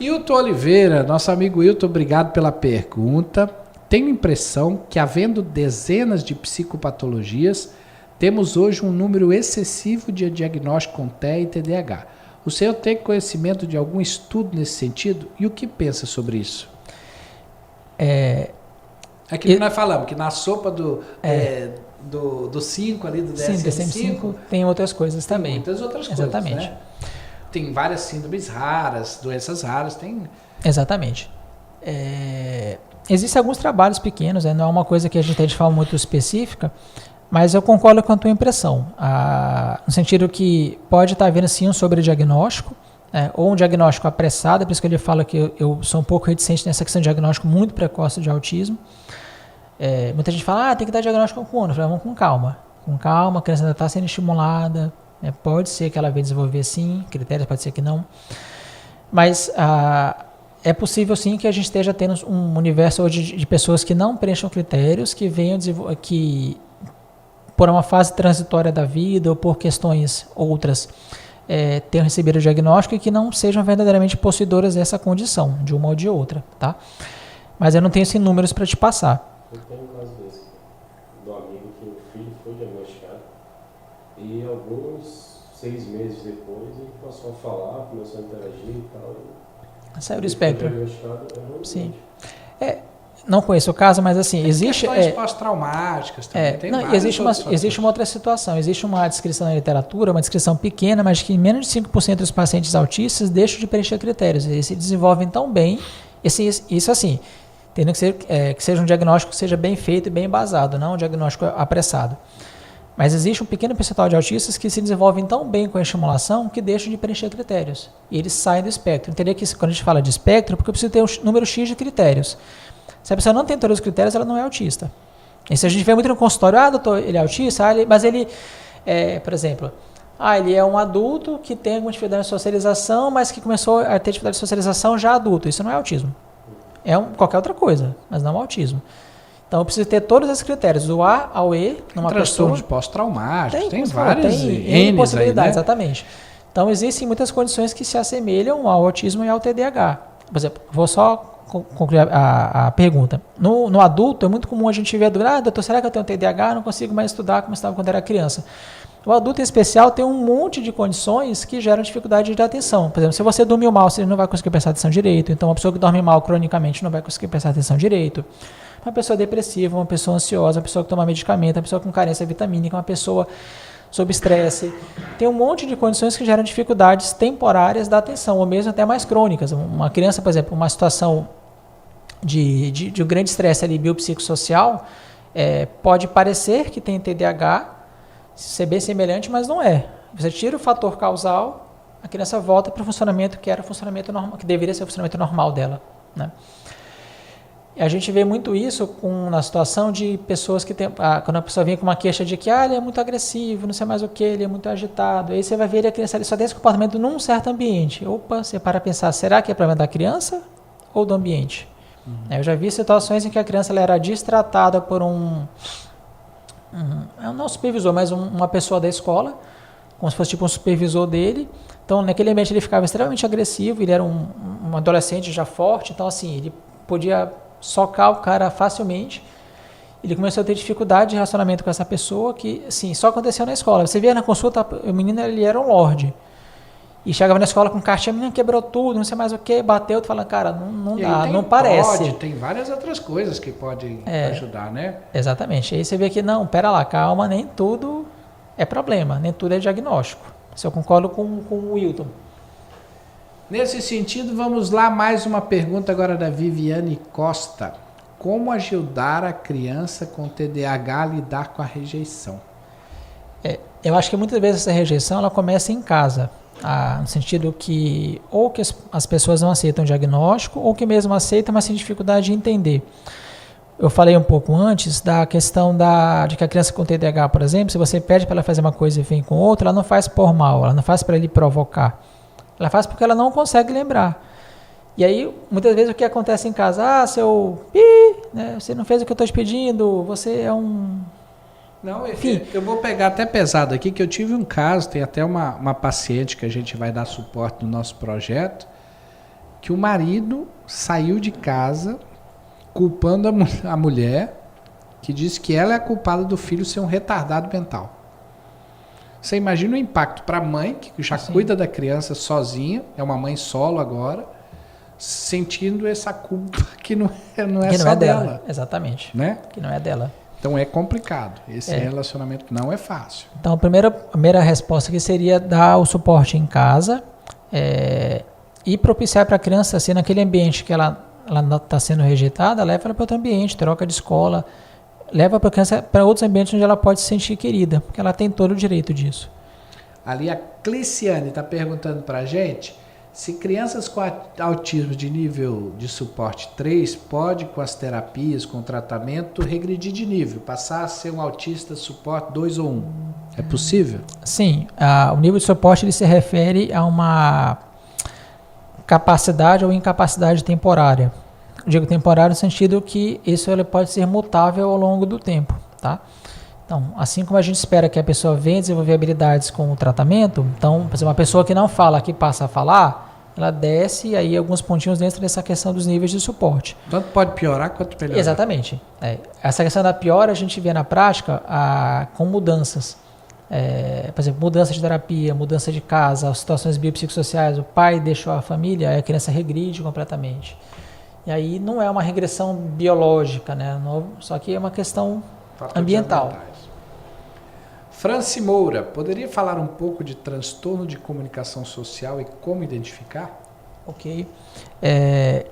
Hilton Oliveira, nosso amigo Hilton, obrigado pela pergunta. Tenho impressão que, havendo dezenas de psicopatologias, temos hoje um número excessivo de diagnóstico com TEA e TDAH. O senhor tem conhecimento de algum estudo nesse sentido? E o que pensa sobre isso? Aquilo que nós falamos, que na sopa do 5 ali, do Sim, DSM-5, tem outras coisas também. muitas outras Exatamente. coisas, né? Tem várias síndromes raras, doenças raras, tem... Exatamente. Existem alguns trabalhos pequenos, não é uma coisa que a gente tem de forma muito específica, mas eu concordo com a tua impressão, no sentido que pode estar havendo sim um sobrediagnóstico, ou um diagnóstico apressado, por isso que ele fala que eu sou um pouco reticente nessa questão de diagnóstico muito precoce de autismo. Muita gente fala, tem que dar diagnóstico com ano. Eu falo, vamos com calma, a criança ainda está sendo estimulada, pode ser que ela venha desenvolver sim, critérios pode ser que não, mas é possível sim que a gente esteja tendo um universo hoje de pessoas que não preencham critérios, que venham que por uma fase transitória da vida ou por questões outras tenham recebido o diagnóstico e que não sejam verdadeiramente possuidoras dessa condição, de uma ou de outra, tá? Mas eu não tenho esses números para te passar. Eu tenho um caso desse, do amigo que o filho foi diagnosticado e alguns 6 meses depois ele passou a falar, começou a interagir e tal. Saiu do espectro. Foi diagnosticado erroneamente. Sim. Não conheço o caso, mas assim, existe... questões pós-traumáticas também, tem vários existe uma outra situação, existe uma descrição na literatura, uma descrição pequena, mas que menos de 5% dos pacientes autistas deixam de preencher critérios, eles se desenvolvem tão bem, isso assim, tendo que seja um diagnóstico que seja bem feito e bem embasado, não um diagnóstico apressado. Mas existe um pequeno percentual de autistas que se desenvolvem tão bem com a estimulação que deixam de preencher critérios, e eles saem do espectro. Entender que quando a gente fala de espectro, porque eu preciso ter um número X de critérios. Se a pessoa não tem todos os critérios, ela não é autista. E se a gente vê muito no consultório, doutor, ele é autista, mas ele, por exemplo, ele é um adulto que tem alguma dificuldade de socialização, mas que começou a ter dificuldade de socialização já adulto. Isso não é autismo. Qualquer outra coisa, mas não autismo. Então eu preciso ter todos esses critérios, do A ao E, numa transtorno pessoa. de pós-traumático, tem Tem várias N possibilidades, aí, né? exatamente. Então existem muitas condições que se assemelham ao autismo e ao TDAH. Por exemplo, vou só concluir a pergunta. No adulto é muito comum a gente ver a dúvida, doutor, será que eu tenho TDAH? Não consigo mais estudar como estava quando era criança. O adulto em especial tem um monte de condições que geram dificuldade de atenção. Por exemplo, se você dormiu mal, você não vai conseguir prestar atenção direito. Então, uma pessoa que dorme mal cronicamente não vai conseguir prestar atenção direito. Uma pessoa depressiva, uma pessoa ansiosa, uma pessoa que toma medicamento, uma pessoa com carência vitamínica, uma pessoa sob estresse. Tem um monte de condições que geram dificuldades temporárias da atenção, ou mesmo até mais crônicas. Uma criança, por exemplo, uma situação de um grande estresse ali biopsicossocial, pode parecer que tem TDAH, ser bem semelhante, mas não é. Você tira o fator causal, a criança volta para o funcionamento que era o funcionamento normal, que deveria ser o funcionamento normal dela, né? A gente vê muito isso na situação de pessoas que tem, quando a pessoa vem com uma queixa de que ele é muito agressivo, não sei mais o que, ele é muito agitado. Aí você vai ver a criança ele só tem esse comportamento num certo ambiente. Opa, você para pensar, será que é problema da criança ou do ambiente? Eu já vi situações em que a criança ela era distratada por não um supervisor, mas uma pessoa da escola, como se fosse tipo um supervisor dele. Então, naquele ambiente ele ficava extremamente agressivo, ele era um adolescente já forte, então assim, ele podia socar o cara facilmente. Ele começou a ter dificuldade de relacionamento com essa pessoa que, assim, só aconteceu na escola. Você via na consulta, o menino ele era um lorde. E chegava na escola com caixinha, o menino quebrou tudo, não sei mais o que, bateu, tu fala, cara, não dá, não parece. Tem várias outras coisas que podem ajudar, né? Exatamente. Aí você vê que, não, pera lá, calma, nem tudo é problema, nem tudo é diagnóstico. Isso eu concordo com o Wilton. Nesse sentido, vamos lá, mais uma pergunta agora da Viviane Costa. Como ajudar a criança com TDAH a lidar com a rejeição? Eu acho que muitas vezes essa rejeição ela começa em casa, no sentido que ou que as pessoas não aceitam o diagnóstico ou que mesmo aceitam, mas têm dificuldade de entender. Eu falei um pouco antes da questão de que a criança com TDAH, por exemplo, se você pede para ela fazer uma coisa e vem com outra, ela não faz por mal, ela não faz para ele provocar. Ela faz porque ela não consegue lembrar. E aí, muitas vezes, o que acontece em casa? Seu né, você não fez o que eu estou te pedindo, você é um... Não, enfim, eu vou pegar até pesado aqui, que eu tive um caso, tem até uma paciente que a gente vai dar suporte no nosso projeto, que o marido saiu de casa culpando a mulher, que disse que ela é a culpada do filho ser um retardado mental. Você imagina o impacto para a mãe, que já cuida da criança sozinha, é uma mãe solo agora, sentindo essa culpa que não é só dela. Exatamente. Né? Que não é dela. Então é complicado. Esse relacionamento não é fácil. Então a primeira resposta que seria dar o suporte em casa e propiciar para a criança, assim, naquele ambiente que ela está sendo rejeitada, leva ela para outro ambiente, troca de escola, leva para a criança para outros ambientes onde ela pode se sentir querida, porque ela tem todo o direito disso. Ali a Cliciane está perguntando para a gente se crianças com autismo de nível de suporte 3 pode, com as terapias, com o tratamento, regredir de nível, passar a ser um autista suporte 2 ou 1. É possível? Sim. O nível de suporte ele se refere a uma capacidade ou incapacidade temporária. Eu digo temporário no sentido que isso ele pode ser mutável ao longo do tempo, tá? Então, assim como a gente espera que a pessoa venha desenvolver habilidades com o tratamento, então, por exemplo, uma pessoa que não fala, que passa a falar, ela desce aí alguns pontinhos dentro dessa questão dos níveis de suporte. Tanto pode piorar quanto melhorar. Exatamente. Essa questão da piora a gente vê na prática com mudanças. Por exemplo, mudança de terapia, mudança de casa, situações biopsicossociais, o pai deixou a família, a criança regride completamente. E aí não é uma regressão biológica, né? Só que é uma questão ambiental. Franci Moura, poderia falar um pouco de transtorno de comunicação social e como identificar? Ok.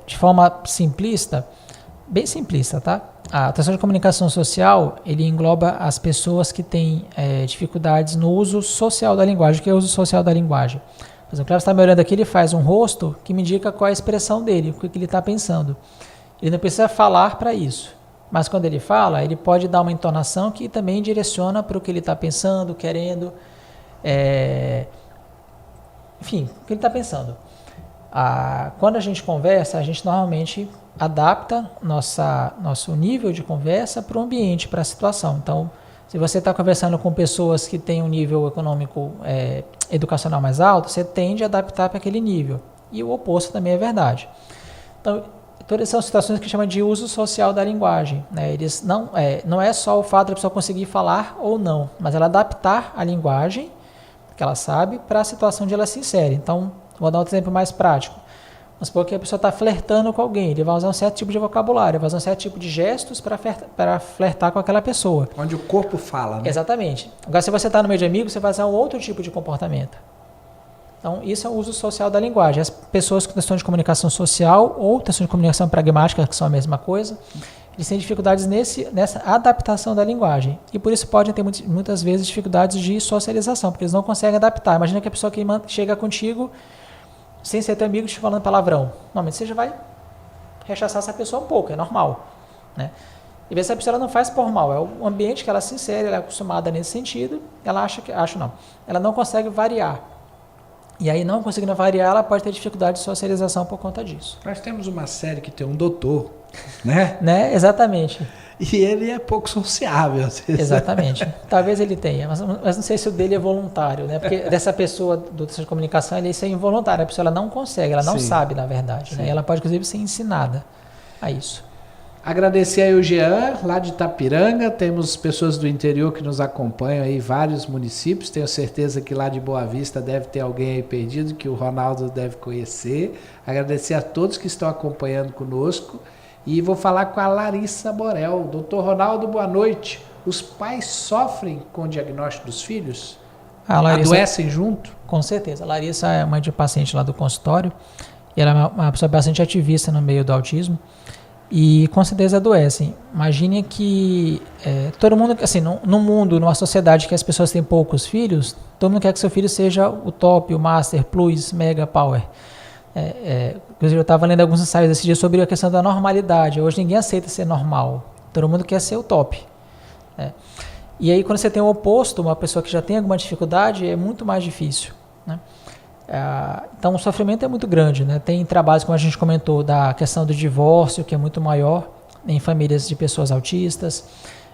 De forma simplista, bem simplista, tá? A transtorno de comunicação social, ele engloba as pessoas que têm dificuldades no uso social da linguagem. O que é o uso social da linguagem? Por exemplo, você está me olhando aqui, ele faz um rosto que me indica qual é a expressão dele, o que ele está pensando. Ele não precisa falar para isso. Mas quando ele fala, ele pode dar uma entonação que também direciona para o que ele está pensando, querendo, enfim, o que ele está pensando. Quando a gente conversa, a gente normalmente adapta nosso nível de conversa para o ambiente, para a situação. Então, se você está conversando com pessoas que têm um nível econômico educacional mais alto, você tende a adaptar para aquele nível. E o oposto também é verdade. Então, todas são situações que chama de uso social da linguagem, né? Eles não é só o fato da pessoa conseguir falar ou não, mas ela adaptar a linguagem que ela sabe para a situação onde ela se insere. Então, vou dar um exemplo mais prático. Vamos supor que a pessoa está flertando com alguém, ele vai usar um certo tipo de vocabulário, vai usar um certo tipo de gestos para flertar com aquela pessoa. Onde o corpo fala, né? Exatamente. Agora, se você está no meio de amigos, você vai usar um outro tipo de comportamento. Então, isso é o uso social da linguagem. As pessoas com questão de comunicação social ou questão de comunicação pragmática, que são a mesma coisa, eles têm dificuldades nessa adaptação da linguagem. E por isso podem ter muitas vezes dificuldades de socialização, porque eles não conseguem adaptar. Imagina que a pessoa que chega contigo, sem ser teu amigo, te falando palavrão. Normalmente você já vai rechaçar essa pessoa um pouco, é normal, né? E ver se a pessoa não faz por mal, é o ambiente que ela se insere, ela é acostumada nesse sentido, ela ela não consegue variar. E aí, não conseguindo variar, ela pode ter dificuldade de socialização por conta disso. Nós temos uma série que tem um doutor, né? Né? Exatamente. E ele é pouco sociável. Exatamente. Talvez ele tenha, mas não sei se o dele é voluntário, né? Porque dessa pessoa do centro de comunicação, isso é involuntário. A pessoa ela não consegue, ela não sabe, na verdade. Né? Ela pode, inclusive, ser ensinada a isso. Agradecer aí o Jean, lá de Itapiranga. Temos pessoas do interior que nos acompanham aí, vários municípios. Tenho certeza que lá de Boa Vista deve ter alguém aí perdido que o Ronaldo deve conhecer. Agradecer a todos que estão acompanhando conosco. E vou falar com a Larissa Borel. Doutor Ronaldo, boa noite. Os pais sofrem com o diagnóstico dos filhos? Adoecem junto? Com certeza. A Larissa é mãe de paciente lá do consultório. E ela é uma pessoa bastante ativista no meio do autismo. E com certeza adoecem. Imagine que todo mundo, assim, num mundo, numa sociedade que as pessoas têm poucos filhos, todo mundo quer que seu filho seja o top, o master, plus, mega, power. Inclusive eu estava lendo alguns ensaios esse dia sobre a questão da normalidade. Hoje ninguém aceita ser normal. Todo mundo quer ser o top. E aí quando você tem o oposto, uma pessoa que já tem alguma dificuldade, é muito mais difícil, né? Então o sofrimento é muito grande, né? Tem trabalhos, como a gente comentou, da questão do divórcio, que é muito maior em famílias de pessoas autistas,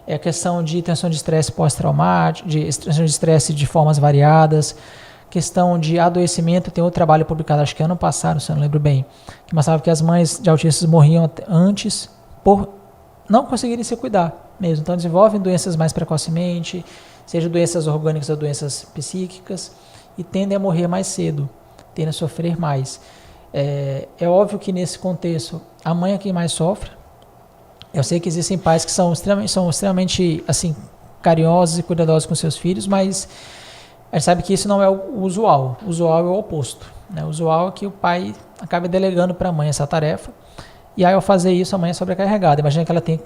a questão de tensão de estresse pós-traumático, de tensão de estresse de formas variadas, questão de adoecimento. Tem outro trabalho publicado, acho que ano passado, se eu não lembro bem, que mostrava que as mães de autistas morriam antes por não conseguirem se cuidar mesmo. Então desenvolvem doenças mais precocemente, seja doenças orgânicas ou doenças psíquicas, e tendem a morrer mais cedo, tendem a sofrer mais. É óbvio que nesse contexto, a mãe é quem mais sofre. Eu sei que existem pais que são extremamente assim, carinhosos e cuidadosos com seus filhos, mas a gente sabe que isso não é o usual. O usual é o oposto, né? O usual é que o pai acabe delegando para a mãe essa tarefa, e aí ao fazer isso a mãe é sobrecarregada. Imagina que ela tem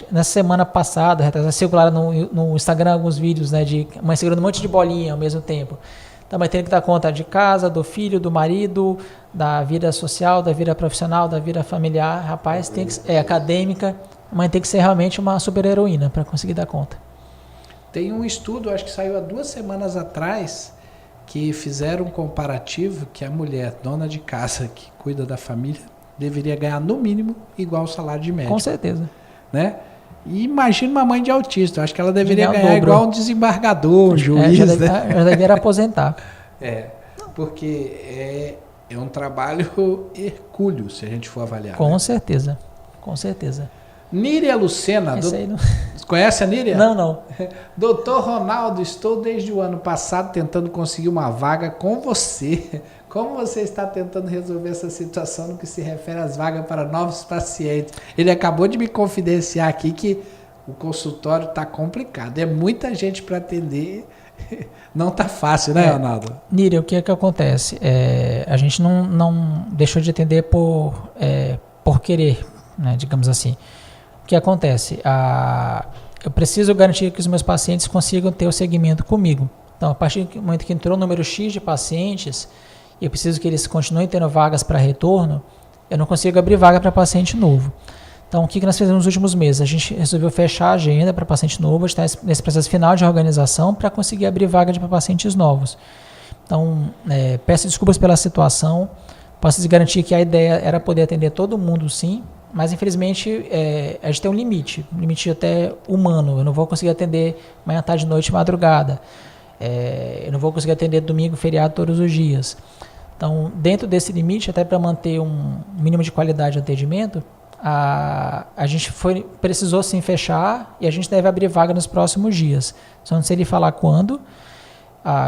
na semana passada, circularam no Instagram alguns vídeos, né, de mãe segurando um monte de bolinha ao mesmo tempo. Então, a mãe tem que dar conta de casa, do filho, do marido, da vida social, da vida profissional, da vida familiar. Rapaz, tem que acadêmica. A mãe tem que ser realmente uma super heroína para conseguir dar conta. Tem um estudo, acho que saiu há 2 semanas atrás, que fizeram um comparativo que a mulher, dona de casa, que cuida da família, deveria ganhar no mínimo igual o salário de médico. Com certeza. Né? E imagina uma mãe de autista, eu acho que ela deveria ganhar igual um desembargador, um juiz. Já deveria aposentar. Porque é um trabalho hercúleo, se a gente for avaliar. Com certeza, com certeza. Níria Lucena, conhece a Níria? Não. Doutor Ronaldo, estou desde o ano passado tentando conseguir uma vaga com você. Como você está tentando resolver essa situação no que se refere às vagas para novos pacientes? Ele acabou de me confidenciar aqui que o consultório está complicado. É muita gente para atender. Não está fácil, né, Ronaldo? Níria, o que é que acontece? A gente não deixou de atender por querer, né, digamos assim. O que acontece? Eu preciso garantir que os meus pacientes consigam ter o segmento comigo. Então, a partir do momento que entrou o número X de pacientes, eu preciso que eles continuem tendo vagas para retorno, eu não consigo abrir vaga para paciente novo. Então, o que nós fizemos nos últimos meses? A gente resolveu fechar a agenda para paciente novo, a gente está nesse processo final de organização para conseguir abrir vaga para pacientes novos. Então, peço desculpas pela situação, posso lhes garantir que a ideia era poder atender todo mundo, sim, mas infelizmente a gente tem um limite até humano. Eu não vou conseguir atender manhã, tarde, noite, madrugada. Eu não vou conseguir atender domingo, feriado todos os dias. Então, dentro desse limite, até para manter um mínimo de qualidade de atendimento, a gente precisou sim fechar, e a gente deve abrir vaga nos próximos dias. Só não sei lhe falar quando,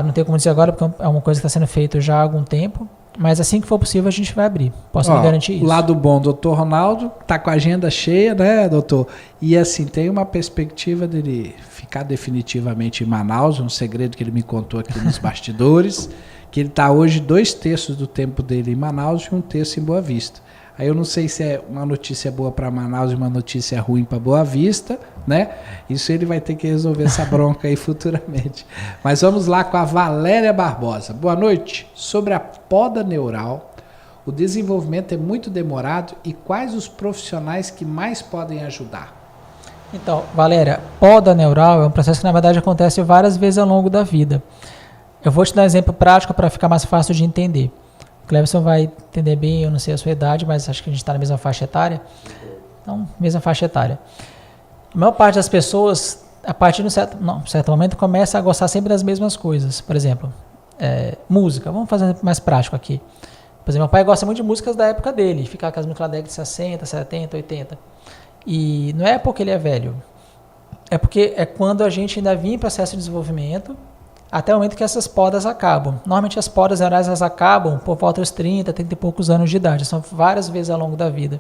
não tenho como dizer agora, porque é uma coisa que está sendo feita já há algum tempo, mas assim que for possível a gente vai abrir. Posso lhe garantir isso? Lado bom, doutor Ronaldo está com a agenda cheia, né, doutor? E assim, tem uma perspectiva dele ficar definitivamente em Manaus, um segredo que ele me contou aqui nos bastidores, que ele está hoje 2/3 do tempo dele em Manaus e 1/3 em Boa Vista. Aí eu não sei se é uma notícia boa para Manaus e uma notícia ruim para Boa Vista, né? Isso ele vai ter que resolver essa bronca aí futuramente. Mas vamos lá com a Valéria Barbosa. Boa noite. Sobre a poda neural, O desenvolvimento é muito demorado e quais os profissionais que mais podem ajudar? Então, Valéria, poda neural é um processo que na verdade acontece várias vezes ao longo da vida. Eu vou te dar um exemplo prático para ficar mais fácil de entender. O Cleverson vai entender bem, eu não sei a sua idade, mas acho que a gente está na mesma faixa etária. Então, mesma faixa etária. A maior parte das pessoas, a partir de um certo momento, começa a gostar sempre das mesmas coisas. Por exemplo, música. Vamos fazer um exemplo mais prático aqui. Por exemplo, meu pai gosta muito de músicas da época dele, ficar com as músicas da década de 60, 70, 80. E não é porque ele é velho, é porque é quando a gente ainda vinha em processo de desenvolvimento, até o momento que essas podas acabam. Normalmente as podas neurais elas acabam por volta dos 30, 30 e poucos anos de idade, são várias vezes ao longo da vida.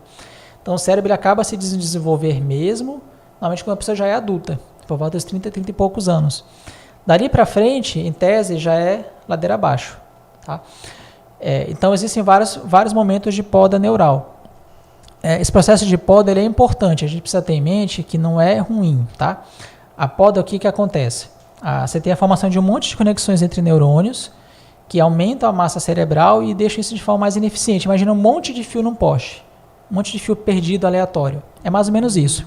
Então o cérebro ele acaba se desenvolver mesmo, normalmente quando a pessoa já é adulta, por volta dos 30, 30 e poucos anos. Dali para frente, em tese, já é ladeira abaixo. Tá? Então existem vários momentos de poda neural. Esse processo de poda ele é importante, a gente precisa ter em mente que não é ruim. Tá? A poda, o que acontece? Você tem a formação de um monte de conexões entre neurônios que aumentam a massa cerebral e deixam isso de forma mais ineficiente. Imagina um monte de fio num poste, um monte de fio perdido aleatório. É mais ou menos isso.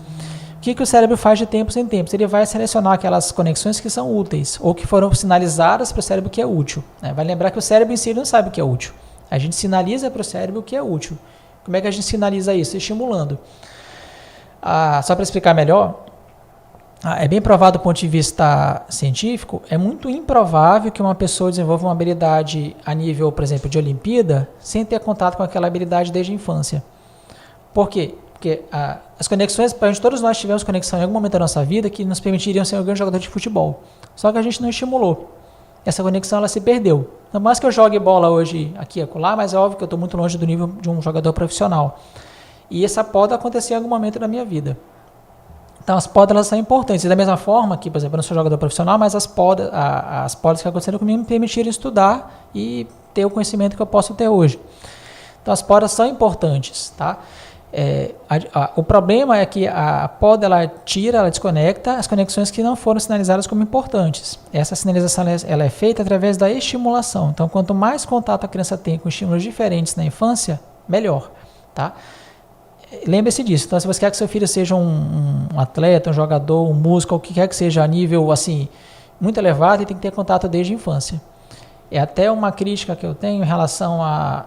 O que o cérebro faz de tempos em tempos? Ele vai selecionar aquelas conexões que são úteis ou que foram sinalizadas para o cérebro que é útil. Vai lembrar que o cérebro em si não sabe o que é útil. A gente sinaliza para o cérebro o que é útil. Como é que a gente sinaliza isso? Estimulando. Só para explicar melhor, é bem provado do ponto de vista científico, é muito improvável que uma pessoa desenvolva uma habilidade a nível, por exemplo, de Olimpíada, sem ter contato com aquela habilidade desde a infância. Por quê? Porque as conexões, todos nós tivemos conexão em algum momento da nossa vida que nos permitiriam ser um grande jogador de futebol. Só que a gente não estimulou. Essa conexão ela se perdeu. Por mais que eu jogue bola hoje aqui e acolá, mas é óbvio que eu estou muito longe do nível de um jogador profissional. E essa poda aconteceu em algum momento da minha vida. Então as podas elas são importantes. E da mesma forma que, por exemplo, eu não sou jogador profissional, mas as podas que aconteceram comigo me permitiram estudar e ter o conhecimento que eu posso ter hoje. Então as podas são importantes, tá? O problema é que a poda ela desconecta as conexões que não foram sinalizadas como importantes. Essa sinalização ela é feita através da estimulação. Então, quanto mais contato a criança tem com estímulos diferentes na infância, melhor. Tá? Lembre-se disso. Então, se você quer que seu filho seja um atleta, um jogador, um músico, o que quer que seja a nível assim, muito elevado, ele tem que ter contato desde a infância. É até uma crítica que eu tenho em relação a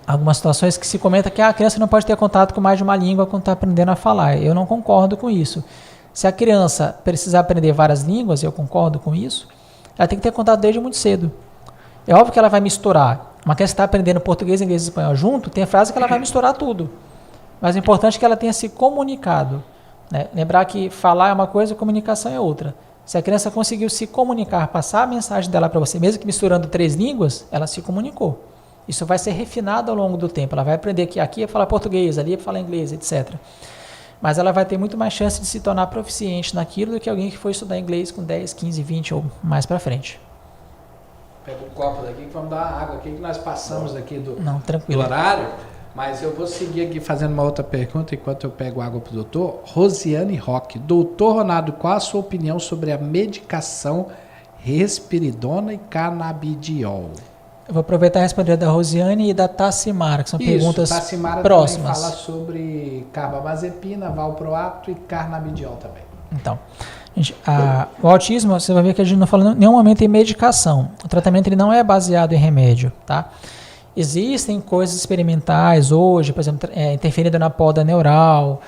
algumas situações que se comenta que a criança não pode ter contato com mais de uma língua quando está aprendendo a falar. Eu não concordo com isso. Se a criança precisar aprender várias línguas, eu concordo com isso, ela tem que ter contato desde muito cedo. É óbvio que ela vai misturar. Uma criança que está aprendendo português, inglês e espanhol junto, tem frase que ela vai misturar tudo. Mas o importante é que ela tenha se comunicado. Né? Lembrar que falar é uma coisa e comunicação é outra. Se a criança conseguiu se comunicar, passar a mensagem dela para você, mesmo que misturando 3 línguas, ela se comunicou. Isso vai ser refinado ao longo do tempo. Ela vai aprender que aqui é falar português, ali é falar inglês, etc. Mas ela vai ter muito mais chance de se tornar proficiente naquilo do que alguém que foi estudar inglês com 10, 15, 20 ou mais para frente. Pega o copo daqui que vamos dar água aqui que nós passamos aqui do tranquilo. Horário. Mas eu vou seguir aqui fazendo uma outra pergunta enquanto eu pego água para o doutor. Rosiane Roque. Doutor Ronaldo, qual a sua opinião sobre a medicação risperidona e canabidiol? Eu vou aproveitar e responder da Rosiane e da Tassimara, que são perguntas Tassimara próximas. Fala sobre carbamazepina, valproato e carnabidiol também. Então, gente, o autismo, você vai ver que a gente não fala em nenhum momento em medicação. O tratamento ele não é baseado em remédio, tá? Existem coisas experimentais hoje, por exemplo, interferindo na poda neural,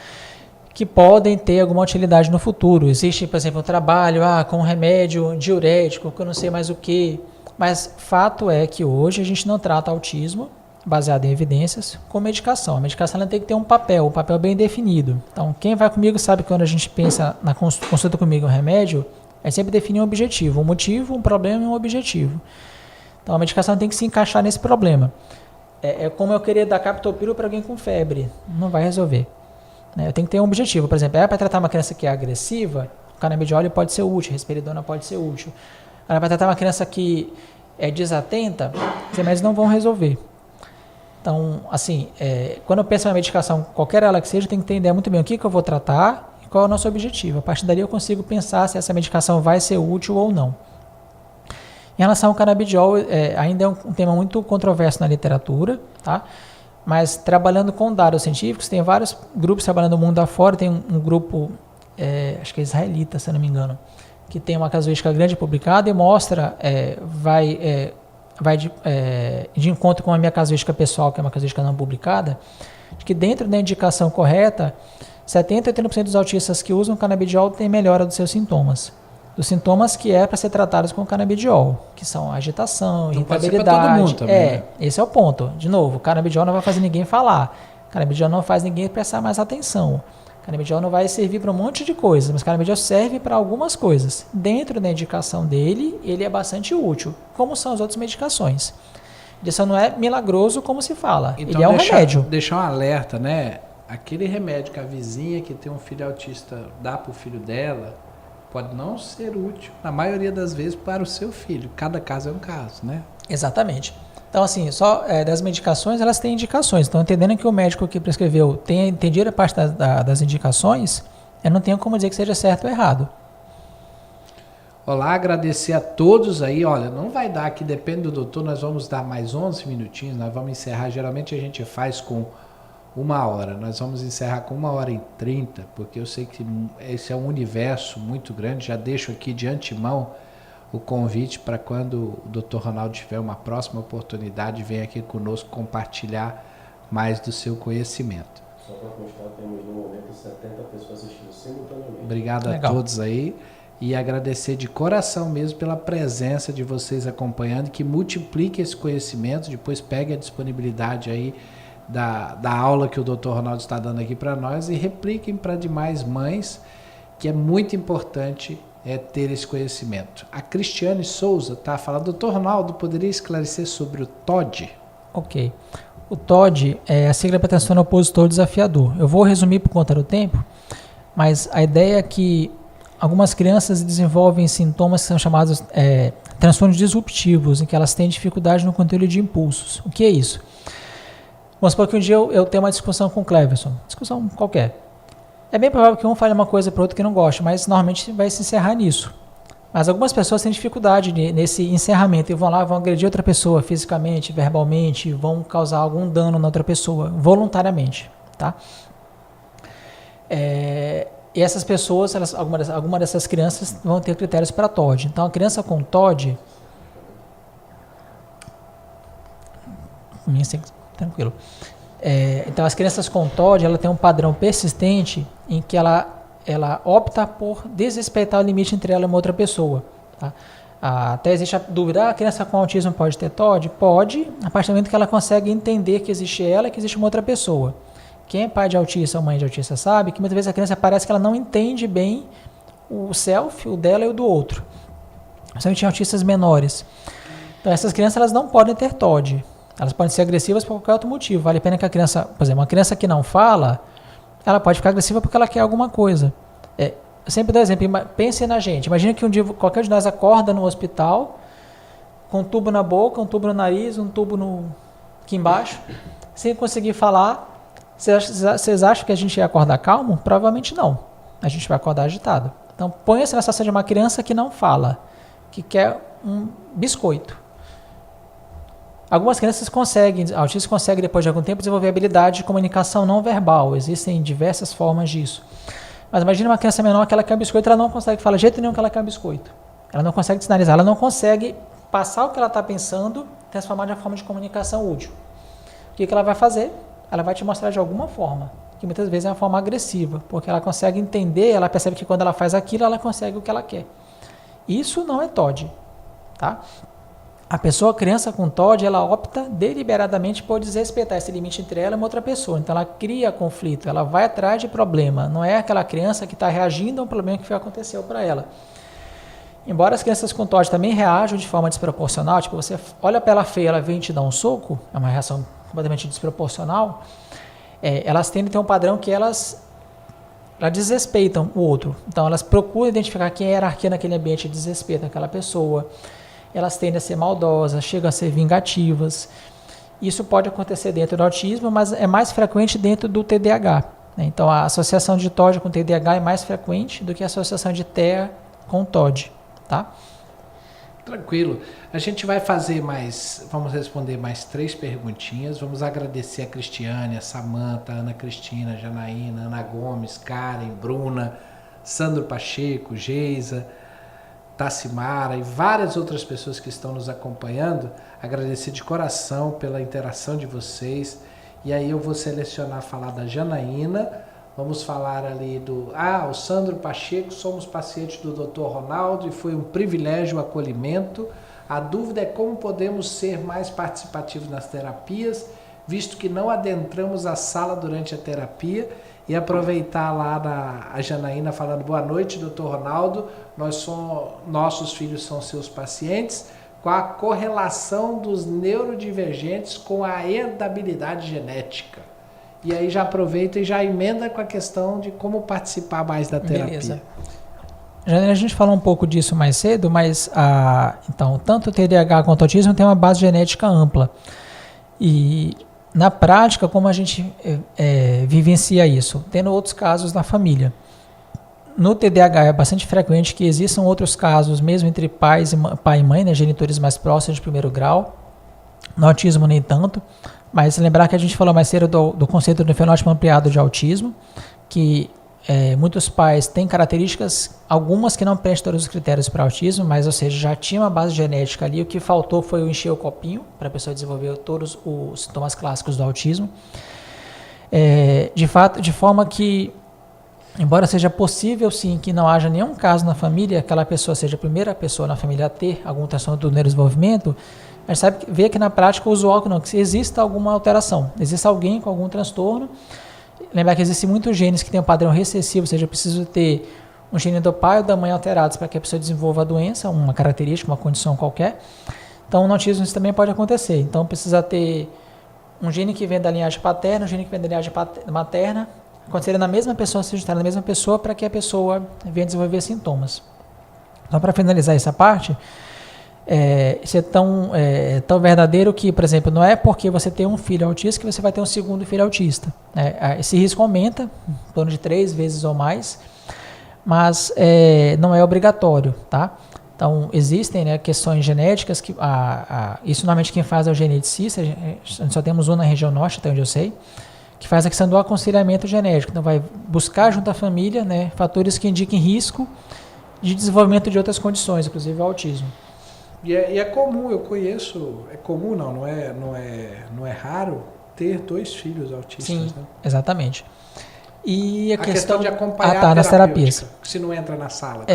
que podem ter alguma utilidade no futuro. Existe, por exemplo, um trabalho com remédio diurético, que eu não sei mais o que. Mas fato é que hoje a gente não trata autismo, baseado em evidências, com medicação. A medicação ela tem que ter um papel bem definido. Então, quem vai comigo sabe que quando a gente pensa na consulta comigo em um remédio, é sempre definir um objetivo, um motivo, um problema e um objetivo. Então, a medicação tem que se encaixar nesse problema. É como eu querer dar captopril para alguém com febre. Não vai resolver. Eu tenho que ter um objetivo. Por exemplo, para tratar uma criança que é agressiva, o canabidiol pode ser útil, a risperidona pode ser útil. Para tratar uma criança que é desatenta, os remédios não vão resolver. Então, assim, quando eu penso em uma medicação, qualquer ela que seja, eu tenho que entender muito bem o que eu vou tratar e qual é o nosso objetivo. A partir dali eu consigo pensar se essa medicação vai ser útil ou não. Em relação ao canabidiol, ainda é um tema muito controverso na literatura, tá? Mas trabalhando com dados científicos, tem vários grupos trabalhando no mundo afora, tem um grupo, acho que é israelita, se eu não me engano, que tem uma casuística grande publicada e mostra, vai de encontro com a minha casuística pessoal, que é uma casuística não publicada, de que dentro da indicação correta, 70% a 80% dos autistas que usam canabidiol têm melhora dos seus sintomas. Dos sintomas que é para ser tratados com canabidiol, que são agitação, irritabilidade. Pode ser pra todo mundo também, né? Esse é o ponto. De novo, o canabidiol não vai fazer ninguém falar. O canabidiol não faz ninguém prestar mais atenção. O canabidiol não vai servir para um monte de coisas, mas o canabidiol serve para algumas coisas. Dentro da indicação dele, ele é bastante útil, como são as outras medicações. Ele só não é milagroso como se fala. Então, ele é um remédio. Deixar um alerta, né? Aquele remédio que a vizinha que tem um filho autista dá para o filho dela, pode não ser útil, na maioria das vezes, para o seu filho. Cada caso é um caso, né? Exatamente. Então, assim, só das medicações, elas têm indicações. Então, entendendo que o médico que prescreveu tem entendido a parte das indicações, eu não tenho como dizer que seja certo ou errado. Olá, agradecer a todos aí. Olha, não vai dar aqui, depende do doutor, nós vamos dar mais 11 minutinhos, nós vamos encerrar. Geralmente a gente faz com 1 hora, nós vamos encerrar com 1h30, porque eu sei que esse é um universo muito grande. Já deixo aqui de antemão o convite para quando o Dr. Ronaldo tiver uma próxima oportunidade, venha aqui conosco compartilhar mais do seu conhecimento. Só para constar, temos no momento 70 pessoas assistindo simultaneamente. Obrigado Legal. a todos aí e agradecer de coração mesmo pela presença de vocês acompanhando, que multiplique esse conhecimento, depois pegue a disponibilidade aí da aula que o Dr. Ronaldo está dando aqui para nós e repliquem para demais mães, que é muito importante ter esse conhecimento. A Cristiane Souza está falando, Dr. Ronaldo, poderia esclarecer sobre o TOD? Ok. O TOD é a sigla para transtorno opositor desafiador. Eu vou resumir por conta do tempo, mas a ideia é que algumas crianças desenvolvem sintomas que são chamados transtornos disruptivos, em que elas têm dificuldade no controle de impulsos. O que é isso? Vamos supor que um dia eu tenho uma discussão com o Cleverson, discussão qualquer. É bem provável que um fale uma coisa para o outro que não gosta, mas normalmente vai se encerrar nisso. Mas algumas pessoas têm dificuldade nesse encerramento e vão lá, vão agredir outra pessoa fisicamente, verbalmente, vão causar algum dano na outra pessoa, voluntariamente. Tá? E essas pessoas, alguma dessas crianças vão ter critérios para TOD. Então, a criança com TOD... Tranquilo. Então, as crianças com TOD, ela tem um padrão persistente em que ela opta por desrespeitar o limite entre ela e uma outra pessoa. Tá? Até existe a dúvida, a criança com autismo pode ter TOD? Pode, a partir do momento que ela consegue entender que existe ela e que existe uma outra pessoa. Quem é pai de autista ou mãe de autista sabe que muitas vezes a criança parece que ela não entende bem o self, o dela e o do outro. Principalmente em autistas menores. Então, essas crianças elas não podem ter TOD. Elas podem ser agressivas por qualquer outro motivo. Vale a pena que a criança, por exemplo, uma criança que não fala, ela pode ficar agressiva porque ela quer alguma coisa. Eu sempre dou exemplo, pense na gente. Imagina que um dia qualquer de nós acorda no hospital com um tubo na boca, um tubo no nariz, um tubo aqui embaixo, sem conseguir falar. Vocês acham que a gente ia acordar calmo? Provavelmente não. A gente vai acordar agitado. Então, ponha-se na situação de uma criança que não fala, que quer um biscoito. Algumas crianças autistas conseguem, depois de algum tempo, desenvolver habilidade de comunicação não verbal. Existem diversas formas disso. Mas imagine uma criança menor que ela quer um biscoito, ela não consegue falar de jeito nenhum que ela quer um biscoito. Ela não consegue sinalizar, ela não consegue passar o que ela está pensando, transformar de uma forma de comunicação útil. O que ela vai fazer? Ela vai te mostrar de alguma forma, que muitas vezes é uma forma agressiva, porque ela consegue entender, ela percebe que quando ela faz aquilo, ela consegue o que ela quer. Isso não é TOD, tá? A criança com TOD, ela opta deliberadamente por desrespeitar esse limite entre ela e uma outra pessoa. Então, ela cria conflito, ela vai atrás de problema. Não é aquela criança que está reagindo a um problema que aconteceu para ela. Embora as crianças com TOD também reajam de forma desproporcional, tipo, você olha para ela feia, ela vem te dar um soco, é uma reação completamente desproporcional, elas tendem a ter um padrão que elas desrespeitam o outro. Então, elas procuram identificar quem é a hierarquia naquele ambiente, desrespeitam aquela pessoa. Elas tendem a ser maldosas, chegam a ser vingativas. Isso pode acontecer dentro do autismo, mas é mais frequente dentro do TDAH. Né? Então, a associação de TOD com TDAH é mais frequente do que a associação de TEA com TOD. Tá? Tranquilo. A gente vai vamos responder mais 3 perguntinhas. Vamos agradecer a Cristiane, a Samanta, a Ana Cristina, a Janaína, Ana Gomes, Karen, Bruna, Sandro Pacheco, Geisa, Tassimara e várias outras pessoas que estão nos acompanhando. Agradecer de coração pela interação de vocês. E aí eu vou selecionar falar da Janaína. Vamos falar ali o Sandro Pacheco, somos pacientes do Dr. Ronaldo e foi um privilégio o acolhimento. A dúvida é como podemos ser mais participativos nas terapias, visto que não adentramos a sala durante a terapia. E aproveitar lá a Janaína falando, boa noite, Dr. Ronaldo, nossos filhos são seus pacientes, com a correlação dos neurodivergentes com a herdabilidade genética. E aí já aproveita e já emenda com a questão de como participar mais da terapia. Beleza. A gente falou um pouco disso mais cedo, mas então, tanto o TDAH quanto o autismo tem uma base genética ampla. E na prática, como a gente vivencia isso? Tendo outros casos na família. No TDAH é bastante frequente que existam outros casos, mesmo entre pai e mãe, né, genitores mais próximos de primeiro grau. No autismo nem tanto. Mas lembrar que a gente falou mais cedo do conceito do fenótipo ampliado de autismo, que muitos pais têm características, algumas que não preenchem todos os critérios para autismo, mas, ou seja, já tinha uma base genética ali, o que faltou foi encher o copinho para a pessoa desenvolver todos os sintomas clássicos do autismo. De forma que, embora seja possível, sim, que não haja nenhum caso na família, aquela pessoa seja a primeira pessoa na família a ter algum transtorno do neurodesenvolvimento, a gente vê que na prática o usual que se exista alguma alteração, existe alguém com algum transtorno. Lembrar que existem muitos genes que têm um padrão recessivo, ou seja, preciso ter um gene do pai ou da mãe alterados para que a pessoa desenvolva a doença, uma característica, uma condição qualquer. Então, no autismo isso também pode acontecer. Então, precisa ter um gene que vem da linhagem paterna, um gene que vem da linhagem materna, acontecer na mesma pessoa, se juntar na mesma pessoa para que a pessoa venha desenvolver sintomas. Então, para finalizar essa parte, isso é tão verdadeiro que, por exemplo, não é porque você tem um filho autista que você vai ter um segundo filho autista. Esse risco aumenta, em torno de 3 vezes ou mais, mas não é obrigatório, tá? Então, existem, né, questões genéticas que isso normalmente quem faz é o geneticista, só temos um na região norte, até onde eu sei, que faz a questão do aconselhamento genético. Então, vai buscar junto à família, né, fatores que indiquem risco de desenvolvimento de outras condições, inclusive o autismo. E é comum, eu conheço, não é raro ter 2 filhos autistas. Sim, né? Exatamente. E a questão de acompanhar nas terapias. Se não entra na sala.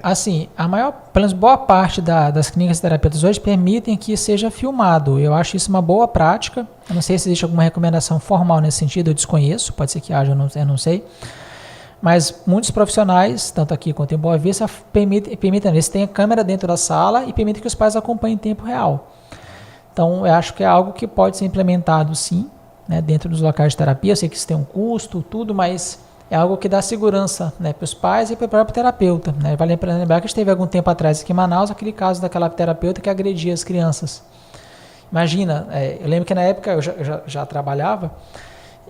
Assim, pelo menos boa parte das clínicas terapeutas hoje permitem que seja filmado. Eu acho isso uma boa prática. Eu não sei se existe alguma recomendação formal nesse sentido, eu desconheço, pode ser que haja, eu não sei. Mas muitos profissionais, tanto aqui quanto em Boa Vista, permitem eles têm a câmera dentro da sala e permitem que os pais acompanhem em tempo real. Então, eu acho que é algo que pode ser implementado, sim, né, dentro dos locais de terapia. Eu sei que isso tem um custo, tudo, mas é algo que dá segurança, né, para os pais e para o próprio terapeuta. Né? Vale lembrar que a gente teve algum tempo atrás aqui em Manaus aquele caso daquela terapeuta que agredia as crianças. Imagina, eu lembro que na época eu já trabalhava,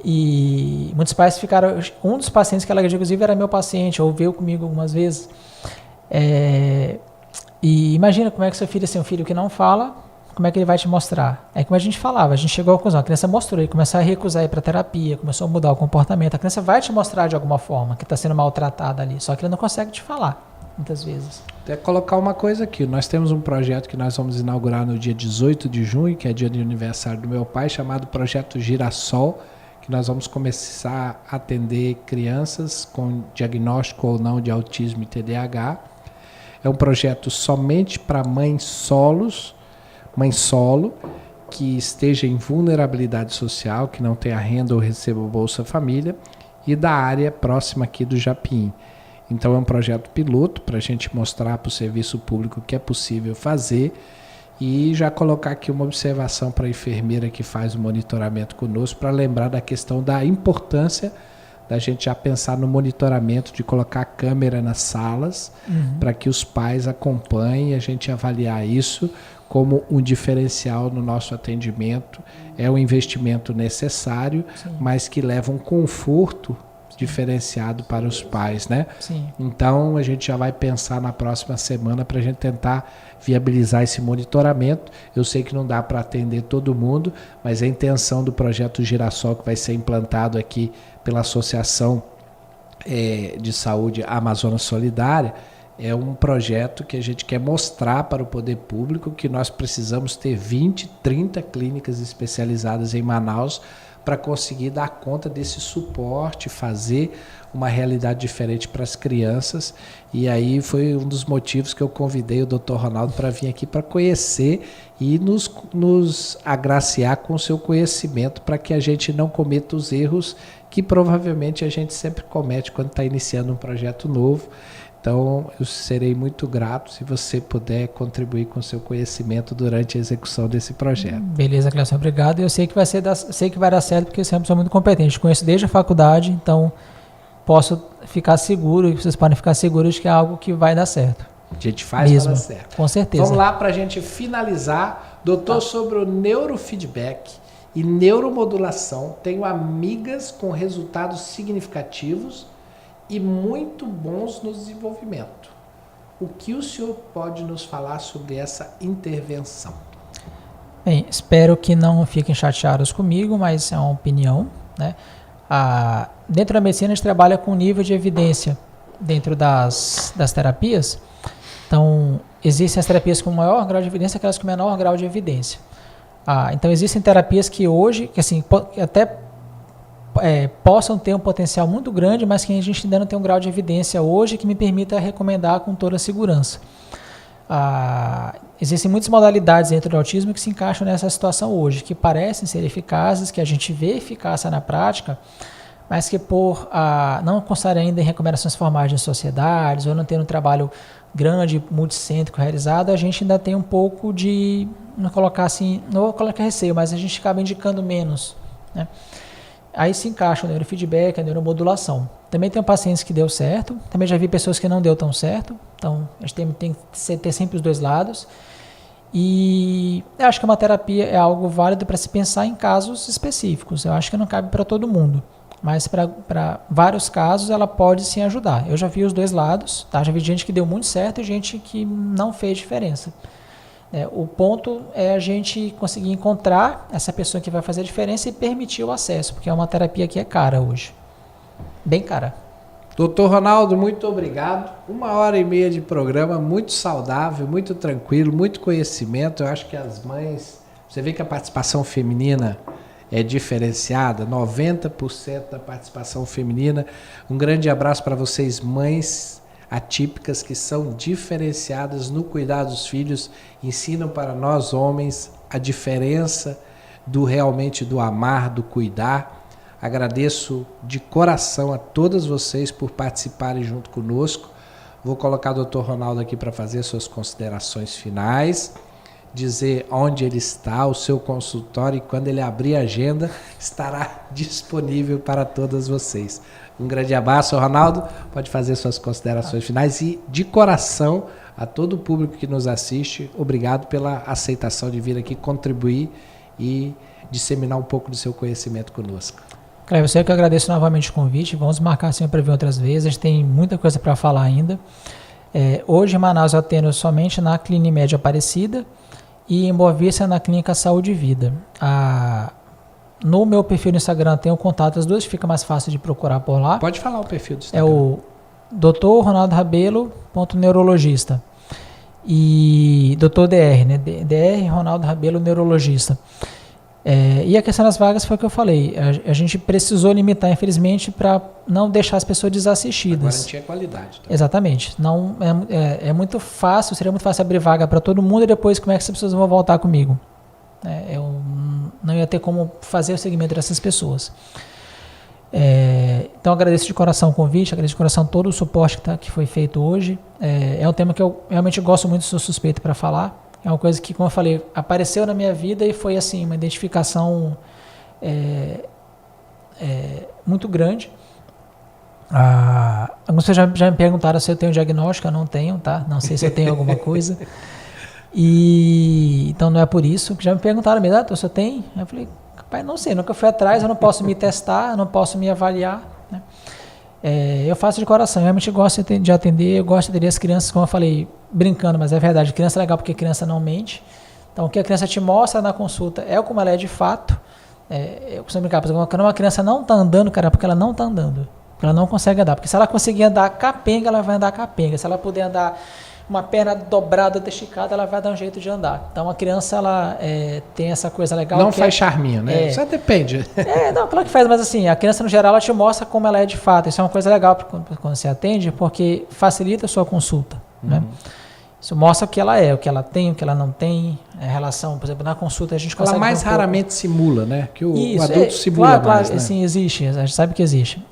e muitos pais ficaram... Um dos pacientes que ela agrediu, inclusive, era meu paciente, ou veio comigo algumas vezes. E imagina como é que seu filho, assim, um filho que não fala, como é que ele vai te mostrar? Como a gente falava, a gente chegou à conclusão, a criança mostrou, ele começou a recusar ir para terapia, começou a mudar o comportamento. A criança vai te mostrar de alguma forma que está sendo maltratada ali, só que ele não consegue te falar, muitas vezes. Até colocar uma coisa aqui, nós temos um projeto que nós vamos inaugurar no dia 18 de junho, que é dia de aniversário do meu pai, chamado Projeto Girassol, que nós vamos começar a atender crianças com diagnóstico ou não de autismo e TDAH. É um projeto somente para mãe solo, que esteja em vulnerabilidade social, que não tenha renda ou receba Bolsa Família, e da área próxima aqui do Japim. Então é um projeto piloto para a gente mostrar para o serviço público que é possível fazer. E já colocar aqui uma observação para a enfermeira que faz o monitoramento conosco, para lembrar da questão da importância da gente já pensar no monitoramento, de colocar a câmera nas salas, para que os pais acompanhem e a gente avaliar isso como um diferencial no nosso atendimento. É um investimento necessário, sim, mas que leva um conforto diferenciado para os pais, né? Sim. Então, a gente já vai pensar na próxima semana para a gente tentar viabilizar esse monitoramento. Eu sei que não dá para atender todo mundo, mas a intenção do projeto Girassol, que vai ser implantado aqui pela Associação de Saúde Amazonas Solidária, é um projeto que a gente quer mostrar para o poder público que nós precisamos ter 20, 30 clínicas especializadas em Manaus para conseguir dar conta desse suporte, fazer uma realidade diferente para as crianças. E aí foi um dos motivos que eu convidei o Dr. Ronaldo para vir aqui para conhecer e nos agraciar com o seu conhecimento para que a gente não cometa os erros que provavelmente a gente sempre comete quando está iniciando um projeto novo. Então, eu serei muito grato se você puder contribuir com o seu conhecimento durante a execução desse projeto. Beleza, Clécio, obrigado. Eu sei que vai dar certo, porque eu sempre sou muito competente. Conheço desde a faculdade, então posso ficar seguro, e vocês podem ficar seguros de que é algo que vai dar certo. A gente faz para dar certo. Com certeza. Vamos lá para a gente finalizar. Doutor, sobre o neurofeedback e neuromodulação, tenho amigas com resultados significativos e muito bons no desenvolvimento. O que o senhor pode nos falar sobre essa intervenção? Bem, espero que não fiquem chateados comigo, mas é uma opinião, né? Dentro da medicina a gente trabalha com nível de evidência dentro das terapias. Então, existem as terapias com maior grau de evidência e aquelas com menor grau de evidência. Então, existem terapias que hoje, que assim, até possam ter um potencial muito grande, mas que a gente ainda não tem um grau de evidência hoje que me permita recomendar com toda a segurança. Existem muitas modalidades dentro do autismo que se encaixam nessa situação hoje, que parecem ser eficazes, que a gente vê eficácia na prática, mas que por não constar ainda em recomendações formais de sociedades ou não ter um trabalho grande, multicêntrico realizado, a gente ainda tem um pouco de, não vou colocar receio, mas a gente acaba indicando menos, né? Aí se encaixa o neurofeedback, a neuromodulação. Também tem pacientes que deu certo, também já vi pessoas que não deu tão certo, então a gente tem que ter sempre os dois lados. E eu acho que uma terapia é algo válido para se pensar em casos específicos. Eu acho que não cabe para todo mundo, mas para vários casos ela pode sim ajudar. Eu já vi os dois lados, tá? Já vi gente que deu muito certo e gente que não fez diferença. O ponto é a gente conseguir encontrar essa pessoa que vai fazer a diferença e permitir o acesso, porque é uma terapia que é cara hoje. Bem cara. Doutor Ronaldo, muito obrigado. 1h30 de programa, muito saudável, muito tranquilo, muito conhecimento. Eu acho que as mães... Você vê que a participação feminina é diferenciada, 90% da participação feminina. Um grande abraço para vocês, mães atípicas, que são diferenciadas no cuidar dos filhos, ensinam para nós homens a diferença realmente do amar, do cuidar. Agradeço de coração a todas vocês por participarem junto conosco. Vou colocar o Dr. Ronaldo aqui para fazer suas considerações finais, dizer onde ele está, o seu consultório, e quando ele abrir a agenda, estará disponível para todas vocês. Um grande abraço, Ronaldo. Pode fazer suas considerações finais e, de coração, a todo o público que nos assiste, obrigado pela aceitação de vir aqui contribuir e disseminar um pouco do seu conhecimento conosco. Cléber, eu sei que eu agradeço novamente o convite. Vamos marcar assim para vir outras vezes. A gente tem muita coisa para falar ainda. Hoje em Manaus eu atendo somente na Clinimed Aparecida e em Boa Vista na Clínica Saúde e Vida. No meu perfil no Instagram tem o contato das duas, fica mais fácil de procurar por lá. Pode falar o perfil do Instagram. É o Dr. Ronaldo Rabelo.neurologista e Dr. DR, né? DR Ronaldo Rabelo, neurologista. E a questão das vagas foi o que eu falei. A gente precisou limitar, infelizmente, para não deixar as pessoas desassistidas. Garantir a qualidade. Tá? Exatamente. Não, é muito fácil, seria muito fácil abrir vaga para todo mundo e depois como é que essas pessoas vão voltar comigo? Eu não ia ter como fazer o segmento dessas pessoas. Então agradeço de coração o convite, agradeço de coração todo o suporte que foi feito hoje. É um tema que eu realmente gosto muito, sou suspeito para falar. É uma coisa que, como eu falei, apareceu na minha vida e foi assim, uma identificação muito grande. Algumas pessoas já me perguntaram se eu tenho diagnóstico, eu não tenho, tá? Não sei se eu tenho alguma coisa. Então não é por isso que já me perguntaram, se eu tenho? Eu falei, rapaz, não sei, nunca fui atrás, eu não posso me testar, eu não posso me avaliar, né? Eu faço de coração, eu realmente gosto de atender, eu gosto de atender as crianças, como eu falei, brincando, mas é verdade, criança é legal porque criança não mente. Então, o que a criança te mostra na consulta é como ela é de fato. Eu costumo brincar, por exemplo, quando uma criança não está andando, cara, porque ela não está andando, porque ela não consegue andar. Porque se ela conseguir andar capenga, ela vai andar capenga. Se ela puder andar uma perna dobrada, esticada, ela vai dar um jeito de andar. Então, a criança, ela tem essa coisa legal. Não faz charminho, né? Isso depende. Não, claro que faz, mas assim, a criança, no geral, ela te mostra como ela é de fato. Isso é uma coisa legal quando você atende, porque facilita a sua consulta, né? Isso mostra o que ela é, o que ela tem, o que ela não tem, a relação, por exemplo, na consulta a gente consegue... Ela mais raramente simula, né? Que o adulto simula claro, mais, claro, né? Sim, existe, a gente sabe que existe.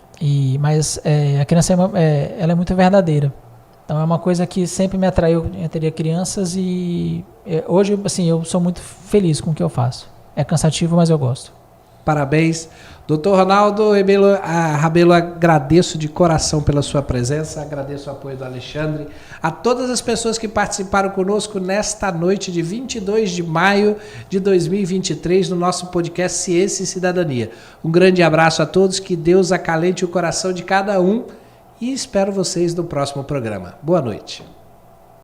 Mas a criança ela é muito verdadeira. Então é uma coisa que sempre me atraiu em atender crianças e hoje, assim, eu sou muito feliz com o que eu faço. É cansativo, mas eu gosto. Parabéns. Dr. Ronaldo Rabelo, agradeço de coração pela sua presença, agradeço o apoio do Alexandre, a todas as pessoas que participaram conosco nesta noite de 22 de maio de 2023 no nosso podcast Ciência e Cidadania. Um grande abraço a todos, que Deus acalente o coração de cada um e espero vocês no próximo programa. Boa noite.